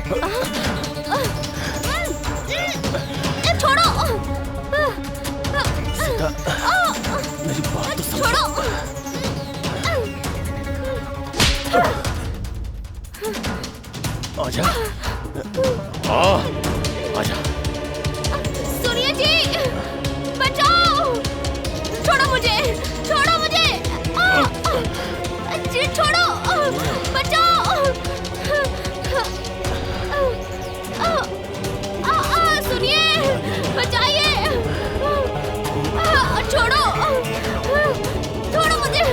छोड़ो। मेरी बात तो समझो। छोड़ो। आजा। आजा। सुनिए जी, बचाओ। छोड़ो मुझे, छोड़ो मुझे। जी छोड़ो, बचाओ। सुनिए, बचाइए। छोड़ो, छोड़ो मुझे,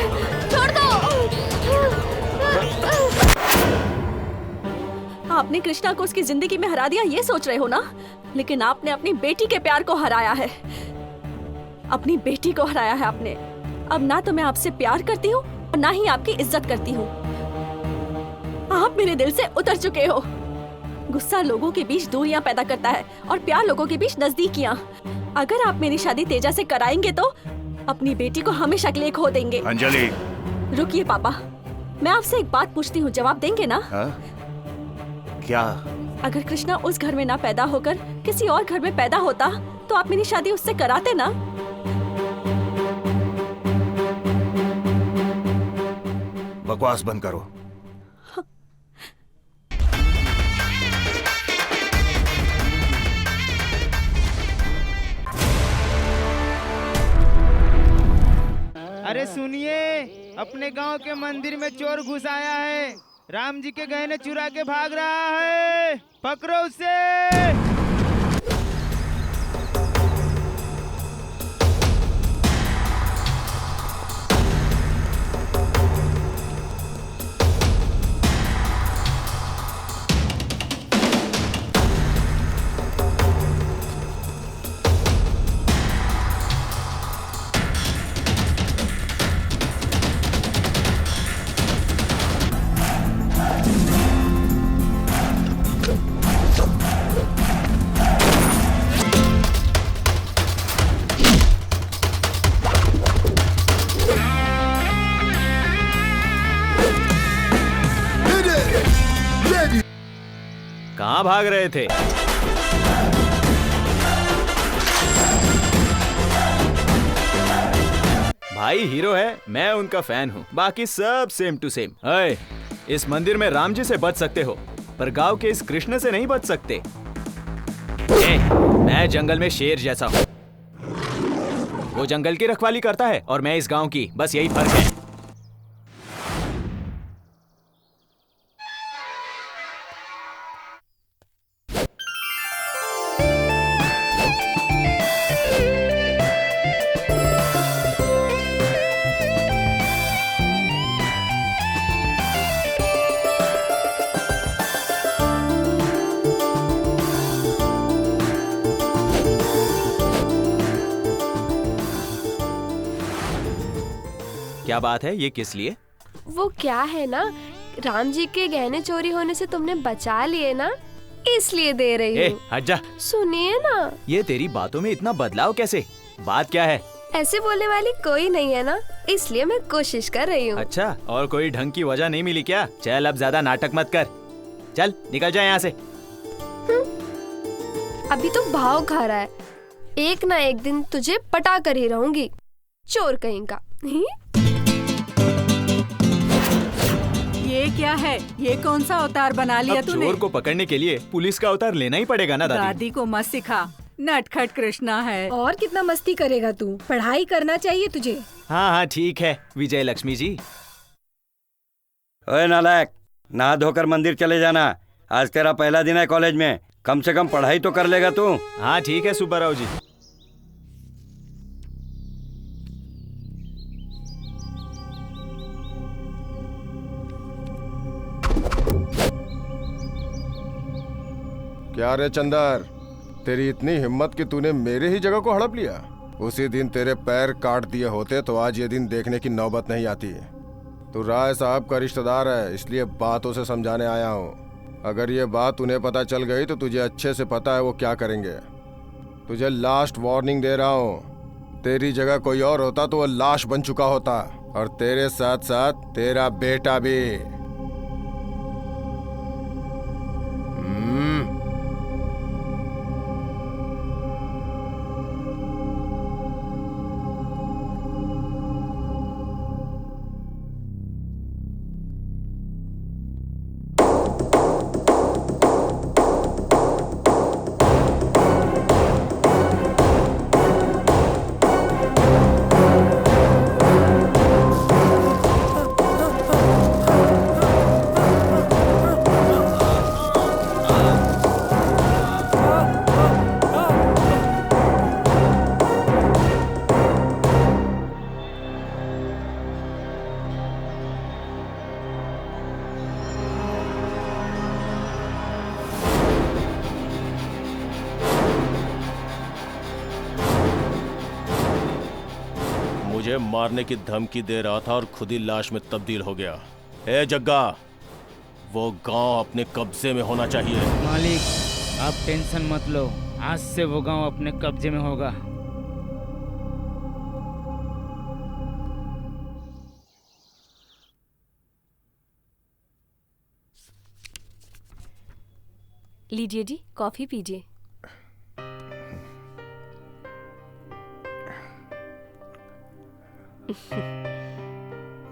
छोड़ दो। आपने कृष्णा को उसकी जिंदगी में हरा दिया, ये सोच रहे हो ना? लेकिन आपने अपनी बेटी के प्यार को हराया है। अपनी बेटी को हराया है आपने। अब ना तो मैं आपसे प्यार करती हूँ और ना ही आपकी इज्जत करती हूँ। आप मेरे दिल से उतर चुके हो। गुस्सा लोगों के बीच दूरियां पैदा करता है और प्यार लोगों के बीच नजदीकियां। अगर आप मेरी शादी तेजा से कराएंगे तो अपनी बेटी को हमेशा के लिए खो देंगे। अंजलि। रुकिए पापा, मैं आपसे एक बात पूछती हूँ, जवाब देंगे ना? हाँ? क्या? अगर कृष्णा उस घर में ना पैदा होकर किसी और घर में पैदा होता तो आप मेरी शादी उससे कराते ना? बकवास बंद करो। अरे सुनिए, अपने गांव के मंदिर में चोर घुस आया है। राम जी के गहने चुरा के भाग रहा है। पकड़ो उसे। कहाँ भाग रहे थे? भाई हीरो है, मैं उनका फैन हूँ। बाकी सब सेम टू सेम। अय, इस मंदिर में राम जी से बच सकते हो, पर गांव के इस कृष्ण से नहीं बच सकते। मैं जंगल में शेर जैसा हूँ। वो जंगल की रखवाली करता है और मैं इस गांव की, बस यही फर्क है। क्या बात है? ये किस लिए? वो क्या है ना, राम जी के गहने चोरी होने से तुमने बचा लिए ना, इसलिए दे रही हूँ। हट जा। सुनिए ना। ये तेरी बातों में इतना बदलाव कैसे? बात क्या है? ऐसे बोलने वाली कोई नहीं है ना, इसलिए मैं कोशिश कर रही हूँ। अच्छा, और कोई ढंग की वजह नहीं मिली क्या? चल अब ज्यादा नाटक मत कर, चल निकल जा यहाँ से। अभी तो भाव खा रहा है, एक ना एक दिन तुझे पटा कर ही रहूंगी, चोर कहीं का। ये क्या है? ये कौन सा अवतार बना लिया तूने? चोर को पकड़ने के लिए पुलिस का अवतार लेना ही पड़ेगा ना दादी। दादी को मत सिखा, नटखट कृष्णा है। और कितना मस्ती करेगा तू? पढ़ाई करना चाहिए तुझे। हाँ हाँ ठीक है विजय लक्ष्मी जी। ओए नालायक, नहा धोकर मंदिर चले जाना। आज तेरा पहला दिन है कॉलेज में, कम से कम पढ़ाई तो कर लेगा तू। हाँ ठीक है सुब्बाराव जी। क्या रे चंदर, तेरी इतनी हिम्मत कि तूने मेरे ही जगह को हड़प लिया? उसी दिन तेरे पैर काट दिए होते तो आज ये दिन देखने की नौबत नहीं आती। तू राय साहब का रिश्तेदार है, इसलिए बातों से समझाने आया हूँ। अगर ये बात उन्हें पता चल गई तो तुझे अच्छे से पता है वो क्या करेंगे। तुझे लास्ट वार्निंग दे रहा हूँ, तेरी जगह कोई और होता तो वो लाश बन चुका होता, और तेरे साथ साथ तेरा बेटा भी। मुझे मारने की धमकी दे रहा था और खुद ही लाश में तब्दील हो गया। ए जग्गा, वो गांव अपने कब्जे में होना चाहिए। मालिक, आप टेंशन मत लो, आज से वो गांव अपने कब्जे में होगा। लीजिए जी, कॉफी पीजिए।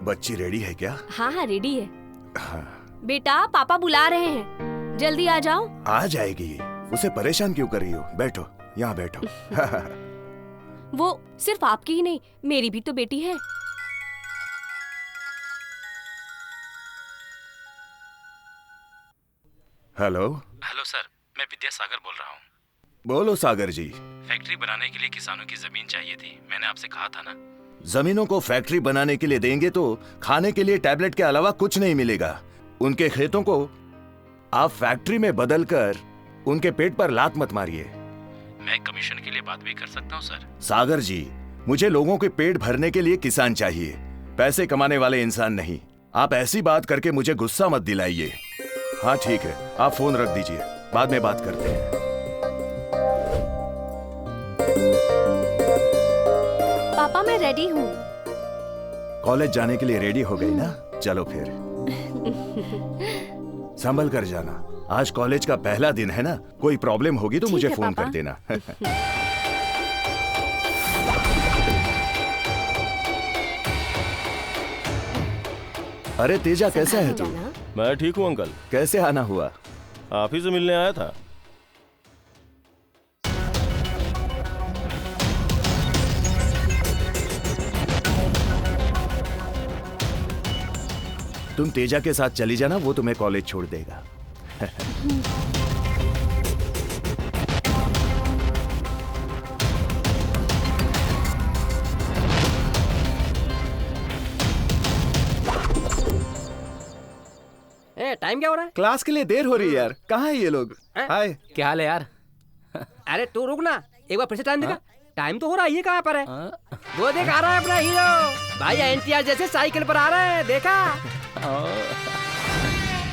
बच्ची रेडी है क्या? हाँ, रेडी है। बेटा, पापा बुला रहे हैं, जल्दी आ जाओ। आ जाएगी, उसे परेशान क्यों कर रही हो? बैठो, यहाँ बैठो। वो सिर्फ आपकी ही नहीं, मेरी भी तो बेटी है। हेलो। हेलो सर, मैं विद्यासागर बोल रहा हूँ। बोलो सागर जी। फैक्ट्री बनाने के लिए किसानों की जमीन चाहिए थी, मैंने आपसे कहा था ना। जमीनों को फैक्ट्री बनाने के लिए देंगे तो खाने के लिए टैबलेट के अलावा कुछ नहीं मिलेगा। उनके खेतों को आप फैक्ट्री में बदलकर उनके पेट पर लात मत मारिए। मैं कमीशन के लिए बात भी कर सकता हूँ सर। सागर जी, मुझे लोगों के पेट भरने के लिए किसान चाहिए, पैसे कमाने वाले इंसान नहीं। आप ऐसी बात करके मुझे गुस्सा मत दिलाइए। हाँ ठीक है, आप फोन रख दीजिए, बाद में बात करते हैं। पापा, मैं रेडी हूँ। कॉलेज जाने के लिए रेडी हो गई ना? चलो फिर। संभल कर जाना, आज कॉलेज का पहला दिन है ना, कोई प्रॉब्लम होगी तो मुझे फोन कर देना। अरे तेजा, कैसा है तू? मैं ठीक हूँ अंकल। कैसे आना हुआ? आप ही से मिलने आया था। तुम तेजा के साथ चली जाना, वो तुम्हें कॉलेज छोड़ देगा। टाइम क्या हो रहा है? क्लास के लिए देर हो रही है यार। कहाँ है ये लोग? हाय, क्या हाल है यार? अरे तू रुक ना, एक बार फिर से टाइम देखा। टाइम तो हो रहा है, ये कहाँ पर है? वो देख, आ रहा है अपना हीरो भाई, एनटीआर जैसे साइकिल पर आ रहा है, देखा?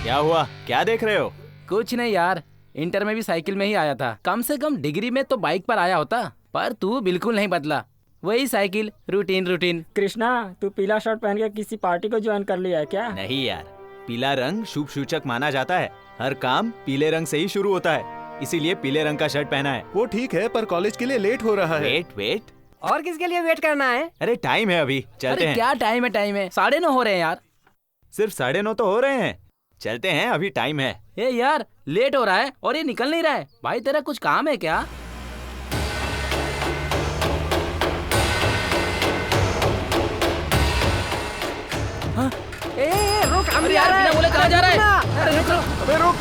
क्या हुआ? क्या देख रहे हो? कुछ नहीं यार, इंटर में भी साइकिल में ही आया था, कम से कम डिग्री में तो बाइक पर आया होता, पर तू बिल्कुल नहीं बदला, वही साइकिल, रूटीन। कृष्णा, तू पीला शर्ट पहन के किसी पार्टी को ज्वाइन कर लिया है क्या? नहीं यार, पीला रंग शुभ सूचक माना जाता है, हर काम पीले रंग से ही शुरू होता है, इसीलिए पीले रंग का शर्ट पहना है। वो ठीक है, पर कॉलेज के लिए लेट हो रहा है। वेट, और किसके लिए वेट करना है? अरे टाइम है अभी, चलते हैं। क्या टाइम है? 9:30 हो रहे हैं यार। सिर्फ 9:30 तो हो रहे हैं, चलते हैं, अभी टाइम है। ए यार, लेट हो रहा है और ये निकल नहीं रहा है। भाई तेरा कुछ काम है क्या? हाँ? रुक, अरे यार, बिना बोले कहाँ जा रहा है? अरे रुक। अबे रुक।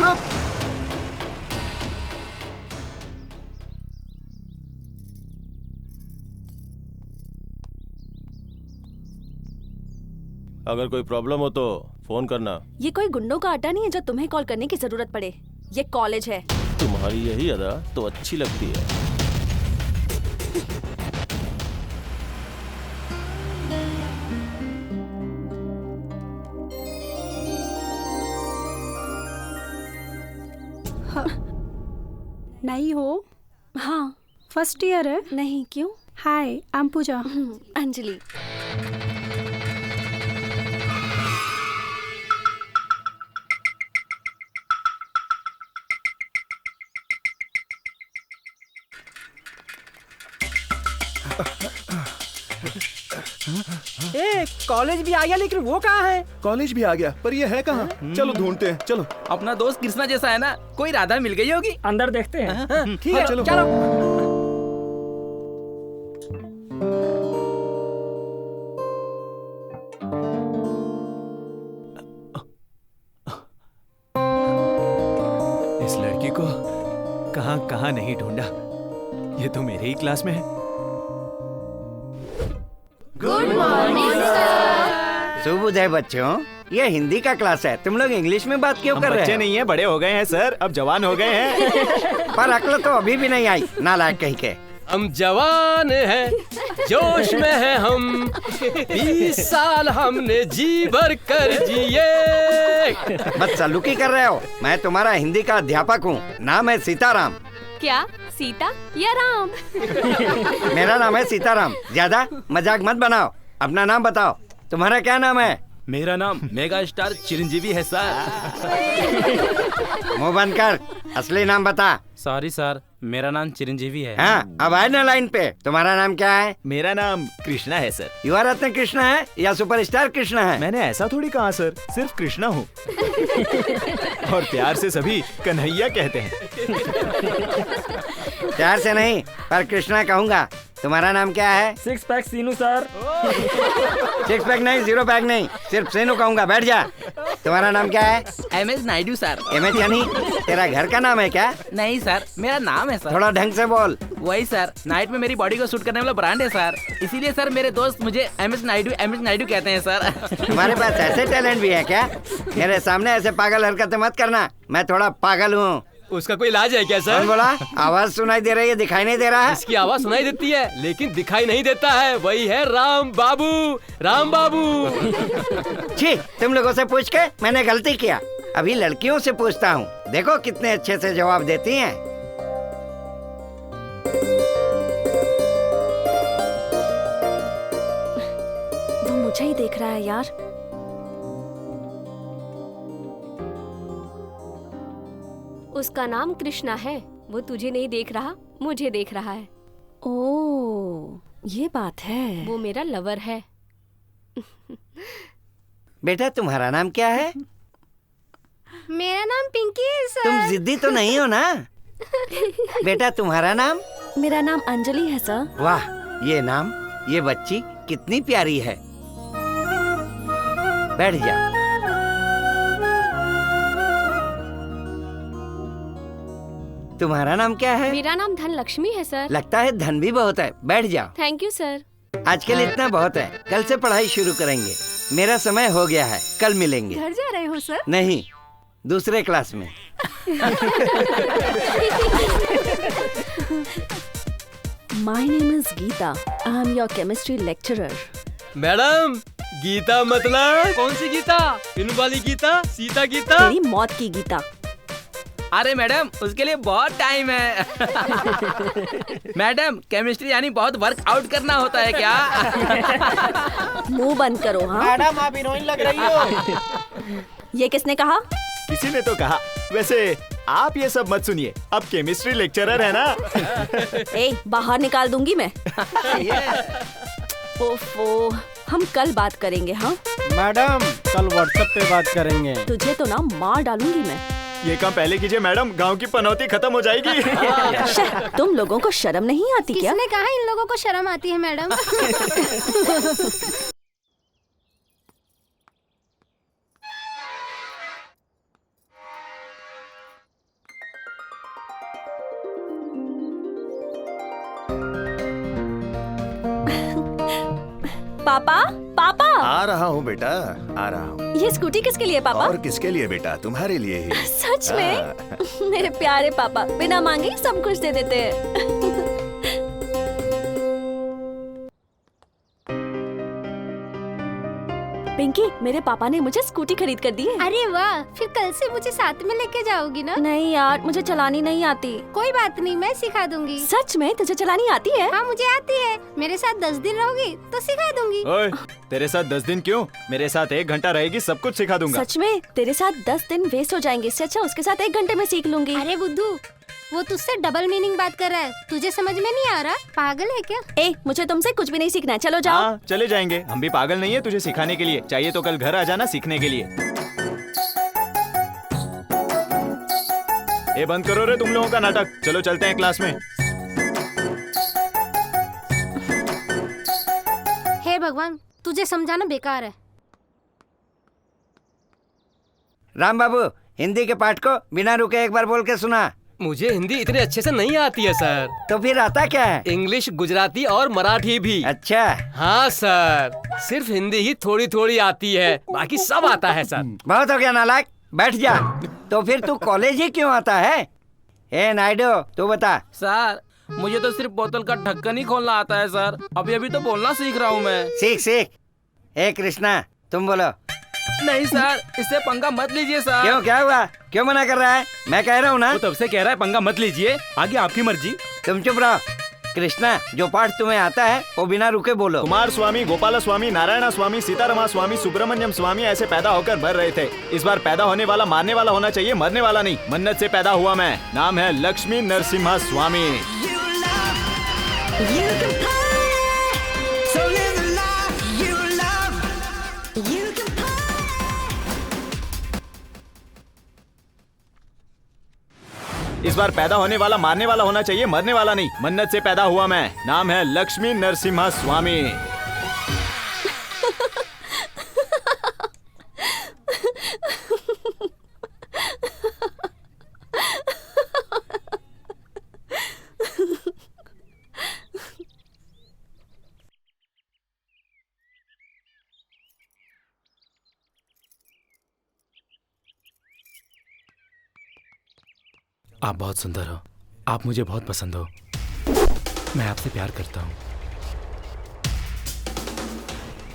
अगर कोई प्रॉब्लम हो तो फोन करना। ये कोई गुंडों का अड्डा नहीं है जो तुम्हें कॉल करने की जरूरत पड़े, ये कॉलेज है। तुम्हारी यही अदा तो अच्छी लगती है। नहीं हो? हाँ। फर्स्ट ईयर है? नहीं, क्यों? Hi, I am Pooja. Anjali. College भी आ गया, लेकिन वो कहाँ है? कॉलेज भी आ गया, पर ये है कहाँ? चलो ढूंढते हैं, चलो। अपना दोस्त कृष्णा जैसा है ना, कोई राधा मिल गई होगी। अंदर देखते हैं। ठीक है, चलो। इस लड़की को कहाँ नहीं ढूंढा, ये तो मेरे ही क्लास में है। Good morning sir. शुभ उदय बच्चों, ये हिंदी का क्लास है, तुम लोग इंग्लिश में बात क्यों कर रहे हैं? बच्चे नहीं है, बड़े हो गए हैं सर, अब जवान हो गए हैं। पर अक्ल तो अभी भी नहीं आई, नालायक कहीं के। हम जवान हैं, जोश में हैं हम, 20 साल हमने जी भर कर जिए। बदसलूकी कर रहे हो। मैं तुम्हारा हिंदी का अध्यापक हूँ। नाम है सीताराम। क्या सीता या राम? मेरा नाम है सीताराम। ज्यादा मजाक मत बनाओ। अपना नाम बताओ। तुम्हारा क्या नाम है? मेरा नाम मेगा स्टार चिरंजीवी है सर। मुंह बंद कर। असली नाम बता। सॉरी सर, मेरा नाम चिरंजीवी है। हाँ, अब आए ना लाइन पे। तुम्हारा नाम क्या है? मेरा नाम कृष्णा है सर। युवा रत्न कृष्णा है या सुपरस्टार कृष्णा है? मैंने ऐसा थोड़ी कहा सर, सिर्फ कृष्णा हूँ। और प्यार से सभी कन्हैया कहते हैं। प्यार से नहीं, पर कृष्णा कहूँगा। तुम्हारा नाम क्या है? 6 पैक सीनू सर। 6 पैक नहीं, 0 पैक नहीं, सिर्फ सीनू कहूँगा। बैठ जा। तुम्हारा नाम क्या है? MS Naidu sir. MS यानी तेरा घर का नाम है क्या? नहीं सर, मेरा नाम है सर। थोड़ा ढंग से बोल। वही सर, नाइट में मेरी बॉडी को सूट करने वाला ब्रांड है सर, इसीलिए सर मेरे दोस्त मुझे MS नायडू कहते हैं सर। तुम्हारे पास ऐसे टैलेंट भी है क्या? मेरे सामने ऐसे पागल हरकतें मत करना। मैं थोड़ा पागल हूँ। उसका कोई इलाज है क्या सर? कौन बोला? आवाज सुनाई दे रही है, दिखाई नहीं दे रहा है? इसकी आवाज सुनाई देती है लेकिन दिखाई नहीं देता है। वही है राम बाबू, राम बाबू। छी, तुम लोगों से पूछ के मैंने गलती किया। अभी लड़कियों से पूछता हूँ। देखो कितने अच्छे से जवाब देती हैं। वो मुझे ही देख रहा है यार। उसका नाम कृष्णा है। वो तुझे नहीं देख रहा, मुझे देख रहा है। ओह, ये बात है। वो मेरा लवर है। बेटा तुम्हारा नाम क्या है? मेरा नाम पिंकी है सर। तुम जिद्दी तो नहीं हो ना? बेटा तुम्हारा नाम? मेरा नाम अंजलि है सर। वाह, ये नाम, ये बच्ची कितनी प्यारी है। बैठ जा। तुम्हारा नाम क्या है? मेरा नाम धन लक्ष्मी है सर। लगता है धन भी बहुत है। बैठ जाओ। Thank you sir. आज के लिए इतना बहुत है। कल से पढ़ाई शुरू करेंगे। मेरा समय हो गया है। कल मिलेंगे। घर जा रहे हो सर? नहीं, दूसरे क्लास में। My name is Geeta. I am your chemistry lecturer. Madam, Geeta मतलब? कौन सी गीता? फिल्म वाली गीता? सीता गीता? तेरी मौत की गीता। अरे मैडम, उसके लिए बहुत टाइम है। मैडम, केमिस्ट्री यानी बहुत वर्क आउट करना होता है क्या? मुंह बंद करो। हाँ मैडम, आप हीरोइन लग रही हो। ये किसने कहा? किसी ने तो कहा। वैसे आप ये सब मत सुनिए, अब केमिस्ट्री लेक्चरर है ना। ए, बाहर निकाल दूंगी मैं। ओफो, हम कल बात करेंगे। हाँ मैडम, कल व्हाट्सएप पे बात करेंगे। तुझे तो ना मार डालूंगी मैं। ये काम पहले कीजिए मैडम, गांव की पनौती खत्म हो जाएगी। तुम लोगों को शर्म नहीं आती क्या? किसने कहा इन लोगों को शर्म आती है मैडम? पापा, पापा। आ रहा हूँ बेटा, आ रहा हूँ। ये स्कूटी किसके लिए पापा? और किसके लिए बेटा? तुम्हारे लिए ही। सच में? मेरे प्यारे पापा बिना मांगे ही सब कुछ दे देते हैं। पिंकी, मेरे पापा ने मुझे स्कूटी खरीद कर दी है। अरे वाह, फिर कल से मुझे साथ में लेके जाओगी ना? नहीं यार, मुझे चलानी नहीं आती। कोई बात नहीं, मैं सिखा दूंगी। सच में? तुझे चलानी आती है? हाँ, मुझे आती है। मेरे साथ 10 दिन रहोगी तो सिखा दूंगी। ओए, तेरे साथ 10 दिन क्यों? मेरे साथ 1 घंटा रहेगी, सब कुछ सिखा दूंगा। सच में? तेरे साथ 10 दिन वेस्ट हो जाएंगे, इससे अच्छा उसके साथ 1 घंटे में सीख लूंगी। अरे बुद्धू, वो तुझसे डबल मीनिंग बात कर रहा है। तुझे समझ में नहीं आ रहा? पागल है क्या? ए, मुझे तुमसे कुछ भी नहीं सीखना है, चलो जाओ। हाँ, चले जाएंगे। हम भी पागल नहीं है तुझे सिखाने के लिए। चाहिए तो कल घर आ जाना सीखने के लिए। ये बंद करो रे तुम लोगों का नाटक। चलो चलते हैं क्लास में। हे भगवान, तुझे समझाना बेकार है। राम बाबू, हिंदी के पाठ को बिना रुके एक बार बोल के सुना। मुझे हिंदी इतने अच्छे से नहीं आती है सर। तो फिर आता क्या है? इंग्लिश, गुजराती और मराठी भी। अच्छा। हाँ सर, सिर्फ हिंदी ही थोड़ी थोड़ी आती है, बाकी सब आता है सर। बहुत हो गया नालायक, बैठ जा। तो फिर तू कॉलेज ही क्यों आता है? ए नायडू, तू बता। सर, मुझे तो सिर्फ बोतल का ढक्कन ही खोलना आता है सर। अभी अभी तो बोलना सीख रहा हूँ मैं। सीख सीख। ए कृष्णा तुम बोलो। नहीं सर, इससे पंगा मत लीजिए सर। क्यों, क्या हुआ? क्यों मना कर रहा है? मैं कह रहा हूँ ना। वो तब से कह रहा है पंगा मत लीजिए, आगे आपकी मर्जी। तुम चुप रहो। कृष्णा, जो पाठ तुम्हें आता है वो बिना रुके बोलो। कुमार स्वामी, गोपाल स्वामी, नारायण स्वामी, सीतारमा स्वामी, सुब्रमण्यम स्वामी ऐसे पैदा होकर मर रहे थे। इस बार पैदा होने वाला मारने वाला होना चाहिए, मरने वाला नहीं। मन्नत से पैदा हुआ मैं, नाम है लक्ष्मी नरसिम्हा स्वामी। इस बार पैदा होने वाला मारने वाला होना चाहिए, मरने वाला नहीं। मन्नत से पैदा हुआ मैं, नाम है लक्ष्मी नरसिम्हा स्वामी। आप बहुत सुंदर हो, आप मुझे बहुत पसंद हो, मैं आपसे प्यार करता हूँ।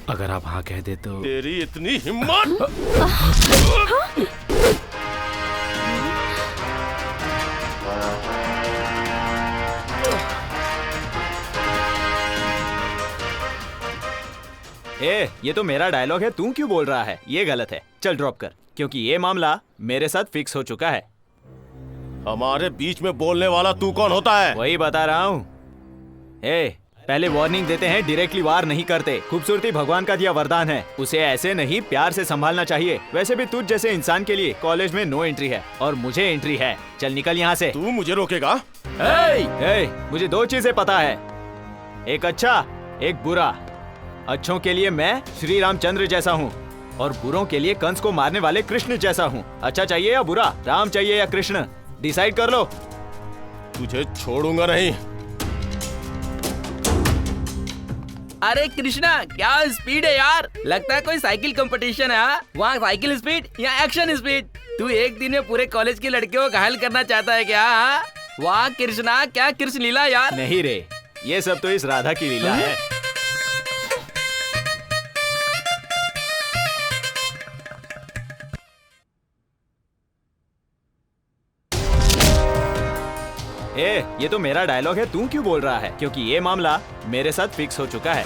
अगर आप हाँ कह दे तो। तेरी इतनी हिम्मत! ये तो मेरा डायलॉग है, तू क्यों बोल रहा है? ये गलत है, चल ड्रॉप कर, क्योंकि ये मामला मेरे साथ फिक्स हो चुका है। हमारे बीच में बोलने वाला तू कौन होता है? वही बता रहा हूँ। पहले वार्निंग देते हैं, डायरेक्टली वार नहीं करते। खूबसूरती भगवान का दिया वरदान है, उसे ऐसे नहीं प्यार से संभालना चाहिए। वैसे भी तुझ जैसे इंसान के लिए कॉलेज में नो एंट्री है और मुझे एंट्री है। चल निकल यहाँ से। तू मुझे रोकेगा? मुझे दो चीजें पता है, एक अच्छा एक बुरा। अच्छों के लिए मैं श्री रामचंद्र जैसा हूँ और बुरों के लिए कंस को मारने वाले कृष्ण जैसा हूँ। अच्छा चाहिए या बुरा, राम चाहिए या कृष्ण, डिसाइड कर लो। तुझे छोड़ूंगा नहीं। अरे कृष्णा, क्या स्पीड है यार, लगता है कोई साइकिल कंपटीशन है। वहाँ साइकिल स्पीड या एक्शन स्पीड? तू एक दिन में पूरे कॉलेज की लड़कियों को घायल करना चाहता है क्या? वाह कृष्णा, क्या कृष्ण लीला यार। नहीं रे, ये सब तो इस राधा की लीला है। ये तो मेरा डायलॉग है, तू क्यों बोल रहा है? क्योंकि ये मामला मेरे साथ फिक्स हो चुका है।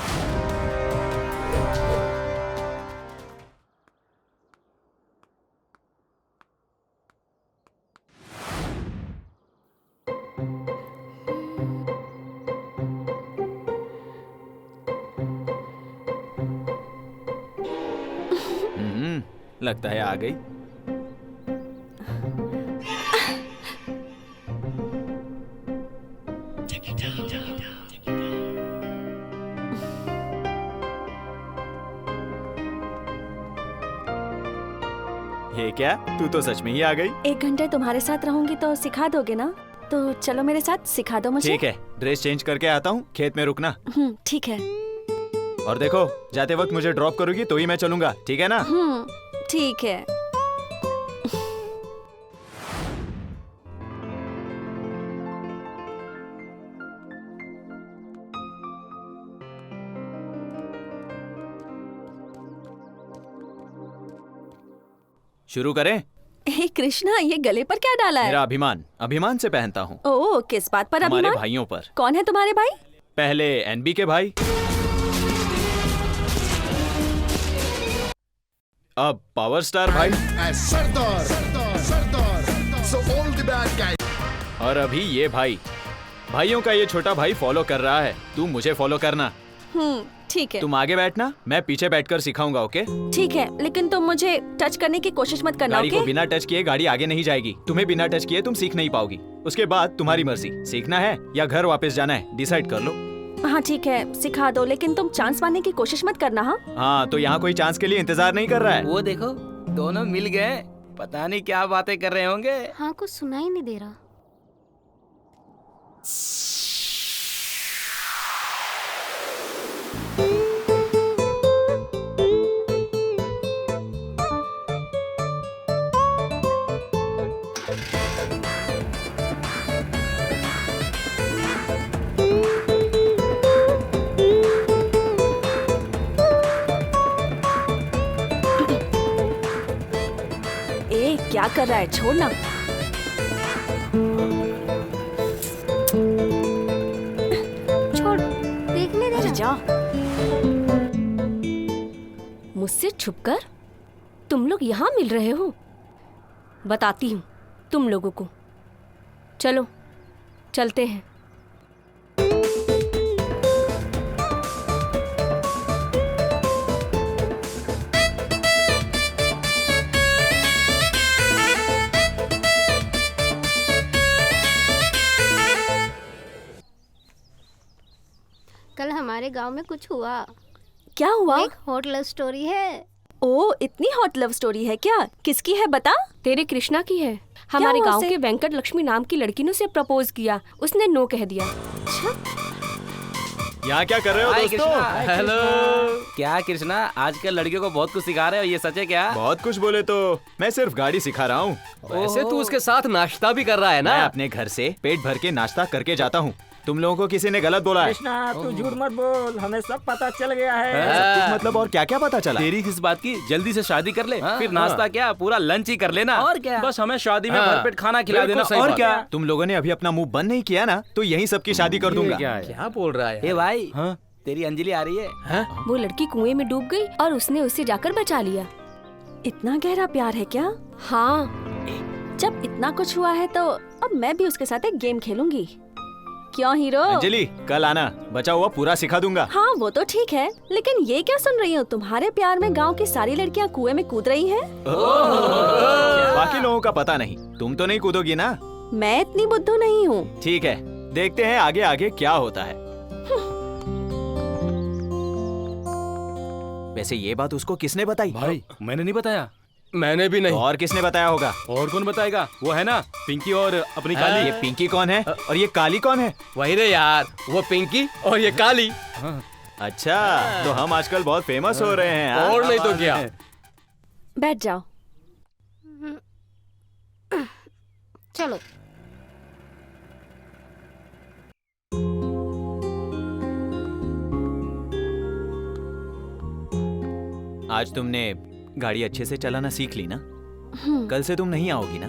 लगता है आ गई। ये क्या, तू तो सच में ही आ गई। 1 घंटे तुम्हारे साथ रहूंगी तो सिखा दोगे ना? तो चलो मेरे साथ, सिखा दो मुझे। ठीक है, ड्रेस चेंज करके आता हूँ, खेत में रुकना। ठीक है। और देखो, जाते वक्त मुझे ड्रॉप करोगी तो ही मैं चलूंगा, ठीक है ना? ठीक है। शुरू करें? हे कृष्णा, ये गले पर क्या डाला है? मेरा अभिमान, अभिमान से पहनता हूँ। ओह, किस बात पर अभिमान? हमारे भाइयों पर। कौन है तुम्हारे भाई? पहले एनबी के भाई, अब पावर स्टार भाई, और अभी ये भाई। भाइयों का ये छोटा भाई फॉलो कर रहा है, तू मुझे फॉलो करना। ठीक है। तुम आगे बैठना, मैं पीछे बैठकर सिखाऊंगा, ओके? ठीक है, लेकिन तुम मुझे टच करने की कोशिश मत करना, गाड़ी ओके? को बिना टच किए गाड़ी आगे नहीं जाएगी। तुम्हें बिना टच किए तुम सीख नहीं पाओगी। उसके बाद तुम्हारी मर्जी, सीखना है या घर वापस जाना है, डिसाइड कर लो। हाँ ठीक है, सिखा दो, लेकिन तुम चांस पाने की कोशिश मत करना। हाँ, तो यहाँ कोई चांस के लिए इंतजार नहीं कर रहा है। वो देखो, दोनों मिल गए, पता नहीं क्या बातें कर रहे होंगे। हाँ, कुछ सुनाई नहीं दे रहा। क्या कर रहा है? छोड़ना। छोड़, देखने दे अरे ना। जा। मुझसे छुपकर तुम लोग यहाँ मिल रहे हो? बताती हूँ तुम लोगों को। चलो चलते हैं। कल हमारे गांव में कुछ हुआ। क्या हुआ? एक हॉट लव स्टोरी है। ओ, इतनी हॉट लव स्टोरी है क्या? किसकी है बता? तेरे कृष्णा की है। हमारे हुआ गांव उसे? के वेंकट लक्ष्मी नाम की लड़की ने उसे प्रपोज किया, उसने नो कह दिया। यहाँ क्या कर रहे हो हाय दोस्तों? कृष्णा। हेलो। क्या कृष्णा, आजकल लड़कियों को बहुत कुछ सिखा रहे हो, ये सच है क्या? बहुत कुछ बोले तो मैं सिर्फ गाड़ी सिखा रहा हूँ। वैसे तू उसके साथ नाश्ता भी कर रहा है ना? मैं अपने घर से पेट भर के नाश्ता करके जाता हूँ। तुम लोगों को किसी ने गलत बोला है? कृष्णा तू झूठ मत बोल, हमें सब पता चल गया है। सब कुछ मतलब और क्या क्या पता चला? तेरी किस बात की? जल्दी से शादी कर ले, फिर नाश्ता क्या पूरा लंच ही कर लेना। और क्या? बस हमें शादी में भरपेट खाना खिला बिल्कुल देना। सही और बात। क्या? तुम लोगों ने अभी अपना मुंह बंद नहीं किया ना, तो यहीं सबकी शादी कर दूंगा। क्या बोल रहा है? ए भाई, तेरी अंजलि आ रही है। वो लड़की कुएं में डूब गई और उसने उसे जाकर बचा लिया। इतना गहरा प्यार है क्या? हाँ। जब इतना कुछ हुआ है तो अब मैं भी उसके साथ एक गेम खेलूंगी। क्यों हीरो? अंजलि कल आना, बचा हुआ पूरा सिखा दूंगा। हाँ वो तो ठीक है, लेकिन ये क्या सुन रही हूँ? तुम्हारे प्यार में गांव की सारी लड़कियाँ कुएं में कूद रही हैं? बाकी लोगों का पता नहीं, तुम तो नहीं कूदोगी ना? मैं इतनी बुद्धू नहीं हूँ। ठीक है, देखते हैं आगे आगे क्या होता है। वैसे ये बात उसको किसने बताई? भाई मैंने नहीं बताया। मैंने भी नहीं। और किसने बताया होगा? और कौन बताएगा? वो है ना पिंकी और अपनी काली। ये पिंकी कौन है और ये काली कौन है? वही रे यार, वो पिंकी और ये काली। अच्छा, तो हम आजकल बहुत फेमस हो रहे हैं। हाँ? और नहीं तो क्या। बैठ जाओ। चलो। आज तुमने गाड़ी अच्छे से चलाना सीख ली ना? कल से तुम नहीं आओगी ना?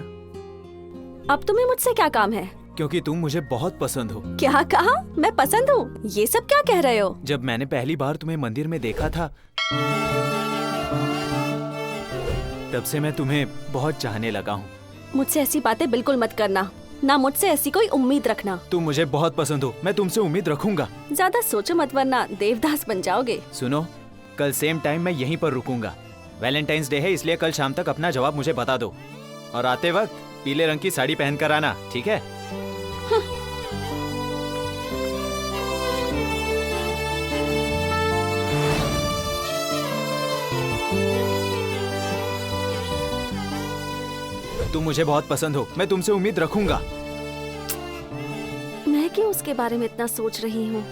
अब तुम्हें मुझसे क्या काम है? क्योंकि तुम मुझे बहुत पसंद हो। क्या कहा? मैं पसंद हूँ? ये सब क्या कह रहे हो? जब मैंने पहली बार तुम्हें मंदिर में देखा था, तब से मैं तुम्हें बहुत चाहने लगा हूँ। मुझसे ऐसी बातें बिल्कुल मत करना, ना मुझसे ऐसी कोई उम्मीद रखना। तुम मुझे बहुत पसंद हो, मैं तुमसे उम्मीद रखूंगा। ज्यादा सोचो मत वरना देवदास बन जाओगे। सुनो, कल सेम टाइम मैं यहीं पर रुकूंगा। वैलेंटाइंस डे है, इसलिए कल शाम तक अपना जवाब मुझे बता दो। और आते वक्त पीले रंग की साड़ी पहन कर आना, ठीक है? तुम मुझे बहुत पसंद हो, मैं तुमसे उम्मीद रखूंगा। मैं क्यों उसके बारे में इतना सोच रही हूँ?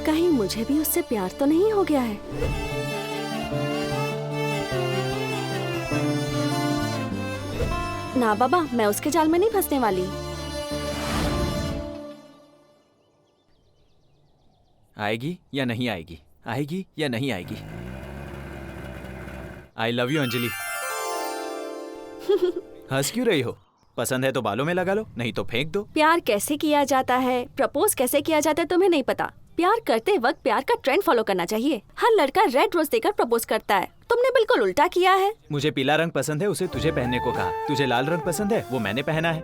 कहीं मुझे भी उससे प्यार तो नहीं हो गया है? ना बाबा, मैं उसके जाल में नहीं फंसने वाली। आएगी या नहीं आएगी? आएगी या नहीं आएगी? I love you Anjali. हंस क्यों रही हो? पसंद है तो बालों में लगा लो, नहीं तो फेंक दो। प्यार कैसे किया जाता है, प्रपोज कैसे किया जाता है तुम्हें नहीं पता। प्यार करते वक्त प्यार का ट्रेंड फॉलो करना चाहिए। हर लड़का रेड रोज देकर प्रपोज करता है, तुमने बिल्कुल उल्टा किया है। मुझे पीला रंग पसंद है, उसे तुझे पहनने को कहा। तुझे लाल रंग पसंद है, वो मैंने पहना है।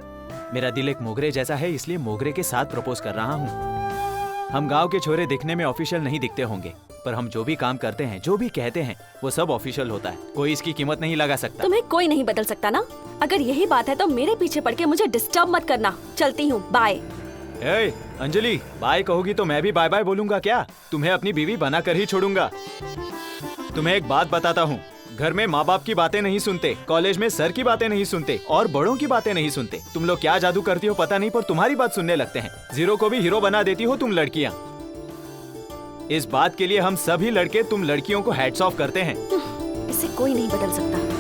मेरा दिल एक मोगरे जैसा है, इसलिए मोगरे के साथ प्रपोज कर रहा हूँ। हम गांव के छोरे दिखने में ऑफिशियल नहीं दिखते होंगे, पर हम जो भी काम करते हैं, जो भी कहते हैं, वो सब ऑफिशियल होता है। कोई इसकी कीमत नहीं लगा सकता। तुम्हें कोई नहीं बदल सकता ना? अगर यही बात है तो मेरे पीछे पड़ के मुझे डिस्टर्ब मत करना। चलती हूँ, बाय। ए, अंजलि, बाय कहोगी तो मैं भी बाय बाय बोलूंगा क्या? तुम्हें अपनी बीवी बनाकर ही छोड़ूंगा। तुम्हें एक बात बताता हूँ, घर में माँ बाप की बातें नहीं सुनते, कॉलेज में सर की बातें नहीं सुनते और बड़ों की बातें नहीं सुनते। तुम लोग क्या जादू करती हो पता नहीं, पर तुम्हारी बात सुनने लगते हैं। जीरो को भी हीरो बना देती हो तुम लड़कियाँ। इस बात के लिए हम सभी लड़के तुम लड़कियों को हैट्स ऑफ करते हैं। इसे कोई नहीं बदल सकता।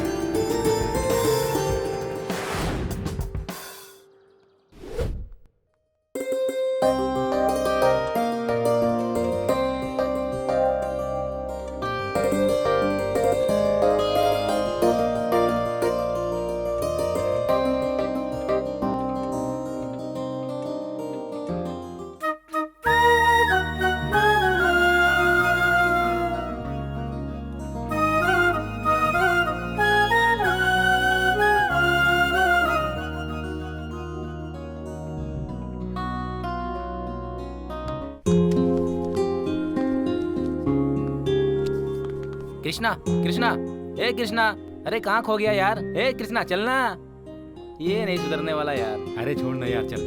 कृष्णा कृष्णा, ए कृष्णा, अरे कहाँ खो गया यार? ए कृष्णा चलना, ये नहीं सुधरने वाला यार। अरे छोड़ ना यार, चल।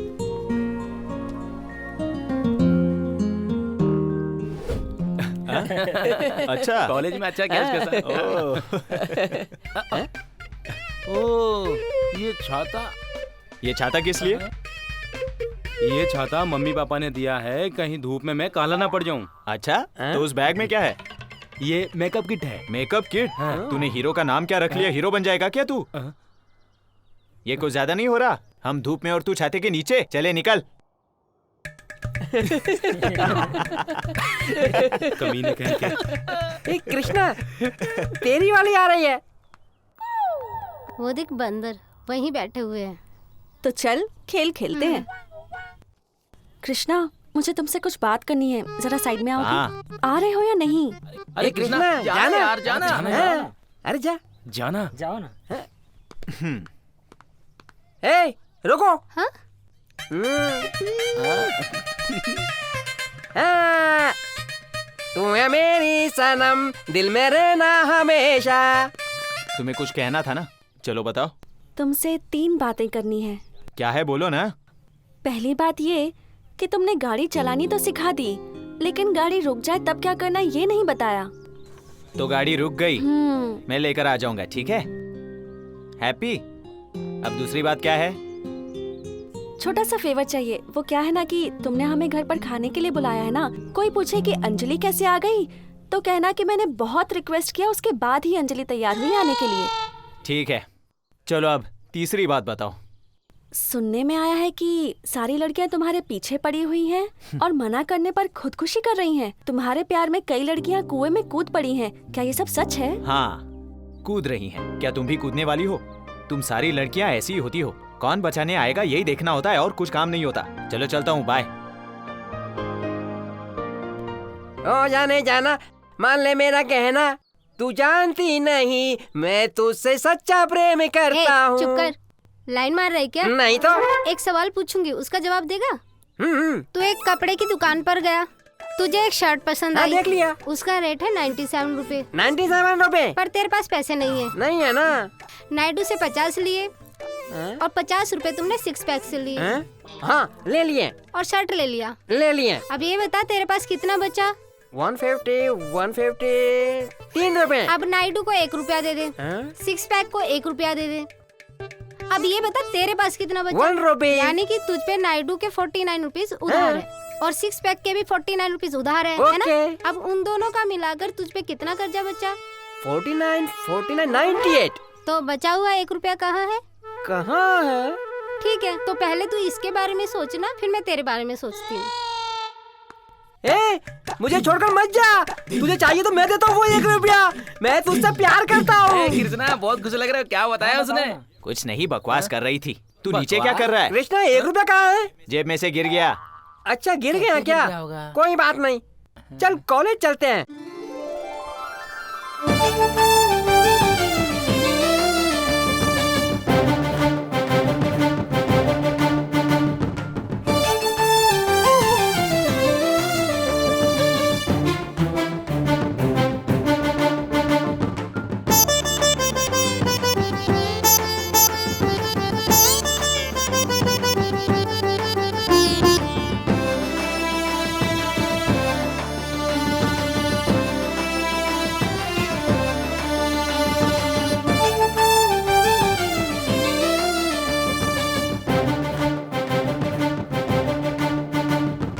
अच्छा, कॉलेज में अच्छा क्या उसके साथ? ओ, ये छाता किस लिए? ये छाता मम्मी पापा ने दिया है, कहीं धूप में मैं काला ना पड़ जाऊं। अच्छा, तो उस बैग में क्या है? ये मेकअप किट है। Makeup kit? तूने हीरो का नाम क्या रख लिया? हीरो बन जाएगा क्या तू? ये कुछ ज्यादा नहीं हो रहा? हम धूप में और तू छाते के नीचे। चले निकल। कमीने कहीं के। ए कृष्णा, तेरी वाली आ रही है। वो देख बंदर वहीं बैठे हुए हैं। तो चल खेल खेलते हैं। कृष्णा, मुझे तुमसे कुछ बात करनी है, जरा साइड में आओगे? आ रहे हो या नहीं? अरे कृष्णा जाना यार, जाना। अरे जा, जाना, जाओ ना। ए रुको। हाँ? तू है मेरी सनम, दिल में रहना हमेशा। तुम्हें कुछ कहना था ना, चलो बताओ। तुमसे 3 बातें करनी है। क्या है, बोलो ना। पहली बात ये कि तुमने गाड़ी चलानी तो सिखा दी, लेकिन गाड़ी रुक जाए तब क्या करना ये नहीं बताया। तो गाड़ी रुक गई, मैं लेकर आ जाऊंगा, ठीक है? हैप्पी। अब दूसरी बात क्या है? छोटा सा फेवर चाहिए। वो क्या है ना कि तुमने हमें घर पर खाने के लिए बुलाया है ना, कोई पूछे कि अंजलि कैसे आ गई तो कहना कि मैंने बहुत रिक्वेस्ट किया, उसके बाद ही अंजलि तैयार हुई आने के लिए। ठीक है, चलो अब तीसरी बात बताओ। सुनने में आया है कि सारी लड़कियां तुम्हारे पीछे पड़ी हुई हैं और मना करने पर खुदकुशी कर रही हैं। तुम्हारे प्यार में कई लड़कियां कुएं में कूद पड़ी हैं, क्या ये सब सच है? हाँ, कूद रही हैं। क्या तुम भी कूदने वाली हो? तुम सारी लड़कियां ऐसी ही होती हो, कौन बचाने आएगा यही देखना होता है और कुछ काम नहीं होता। चलो चलता हूँ, बाय। ओ जाने जाना, मान ले मेरा कहना, तू जानती नहीं मैं तुझसे सच्चा प्रेम करता हूँ। चुप कर, लाइन मार रही क्या? नहीं तो। एक सवाल पूछूंगी, उसका जवाब देगा? तू एक कपड़े की दुकान पर गया, तुझे एक शर्ट पसंद आई। देख लिया। उसका रेट है 97 रुपए। 97 रुपए? पर तेरे पास पैसे नहीं है। नहीं है ना। नायडू से 50 लिए और 50 रुपए तुमने 6 पैक से लिए। हाँ ले लिए। और शर्ट ले लिया। ले लिए। अब ये बता तेरे पास कितना बचा? 150 3 रुपए। अब नायडू को 1 रुपया दे दे, 6 पैक को 1 रुपया दे दे। अब ये बता तेरे पास कितना बचा? 1 रुपए। यानी कि तुझ पे नायडू के 49 रुपीज उधार है और 6 पैक के भी 49 रुपीज उधार है ना? अब उन दोनों का मिलाकर तुझ पे कितना कर्जा बचा? 49 98। तो बचा हुआ 1 रुपया कहाँ है? कहाँ है? ठीक है, तो पहले तू इसके बारे में सोचना, फिर मैं तेरे बारे में सोचती हूँ। ए, मुझे छोड़कर मत जा। तुझे चाहिए तो मैं देता हूँ वो 1 रुपया। मैं तुझसे प्यार करता हूँ। कृष्णा बहुत खुश लग रहा है, क्या बताया उसने? कुछ नहीं, बकवास कर रही थी। तू नीचे क्या कर रहा है? कृष्णा 1 रुपया कहाँ है? जेब में से गिर गया। अच्छा गिर गया क्या? कोई बात नहीं, चल कॉलेज चलते हैं।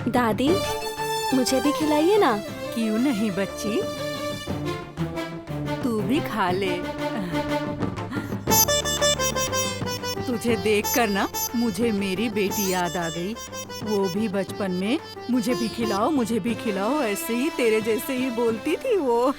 दादी, मुझे भी खिलाइए ना। क्यों नहीं बच्ची, तू भी खा ले। तुझे देखकर ना मुझे मेरी बेटी याद आ गई। वो भी बचपन में मुझे भी खिलाओ, मुझे भी खिलाओ, ऐसे ही तेरे जैसे ही बोलती थी वो।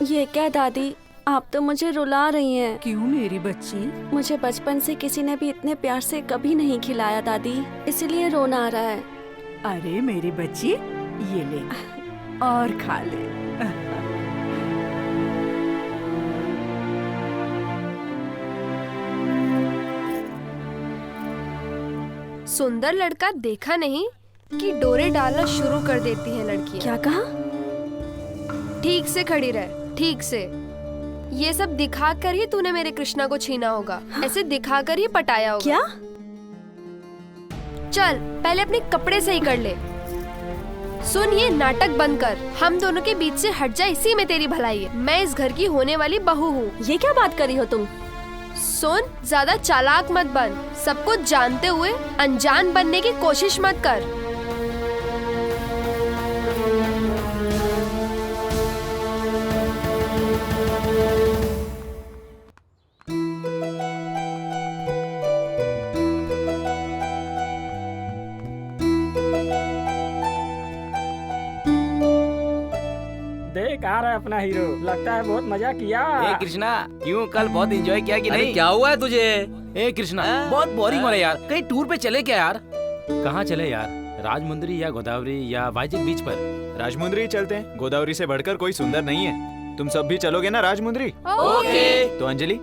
ये क्या दादी, आप तो मुझे रुला रही हैं। क्यों मेरी बच्ची? मुझे बचपन से किसी ने भी इतने प्यार से कभी नहीं खिलाया दादी, इसलिए रोना आ रहा है। अरे मेरी बच्ची, ये ले और खा ले। सुंदर लड़का देखा नहीं कि डोरे डालना शुरू कर देती है लड़कियां। क्या कहा? ठीक से खड़ी रहे। ठीक से। ये सब दिखाकर ही तूने मेरे कृष्णा को छीना होगा, ऐसे दिखाकर ही पटाया होगा। क्या? चल पहले अपने कपड़े सही कर ले। सुन, ये नाटक बंद कर, हम दोनों के बीच से हट जा, इसी में तेरी भलाई है। मैं इस घर की होने वाली बहू हूँ। ये क्या बात कर रही हो तुम? सुन, ज्यादा चालाक मत बन, सब कुछ जानते हुए अनजान बनने की कोशिश मत कर। देख आ रहा है अपना हीरो, लगता है बहुत मजा किया। ए कृष्णा, क्यों कल बहुत एंजॉय किया कि अरे नहीं? क्या हुआ है तुझे? ए कृष्णा, बहुत बोरिंग हो रहा है यार, कहीं टूर पे चले क्या यार? कहाँ चले यार? राजमुंदरी या गोदावरी या वाइजैक बीच पर? राजमुंदरी चलते हैं, गोदावरी से बढ़कर कोई सुंदर नहीं है। तुम सब भी चलोगे ना राजमुंदरी? ओके। तो अंजलि,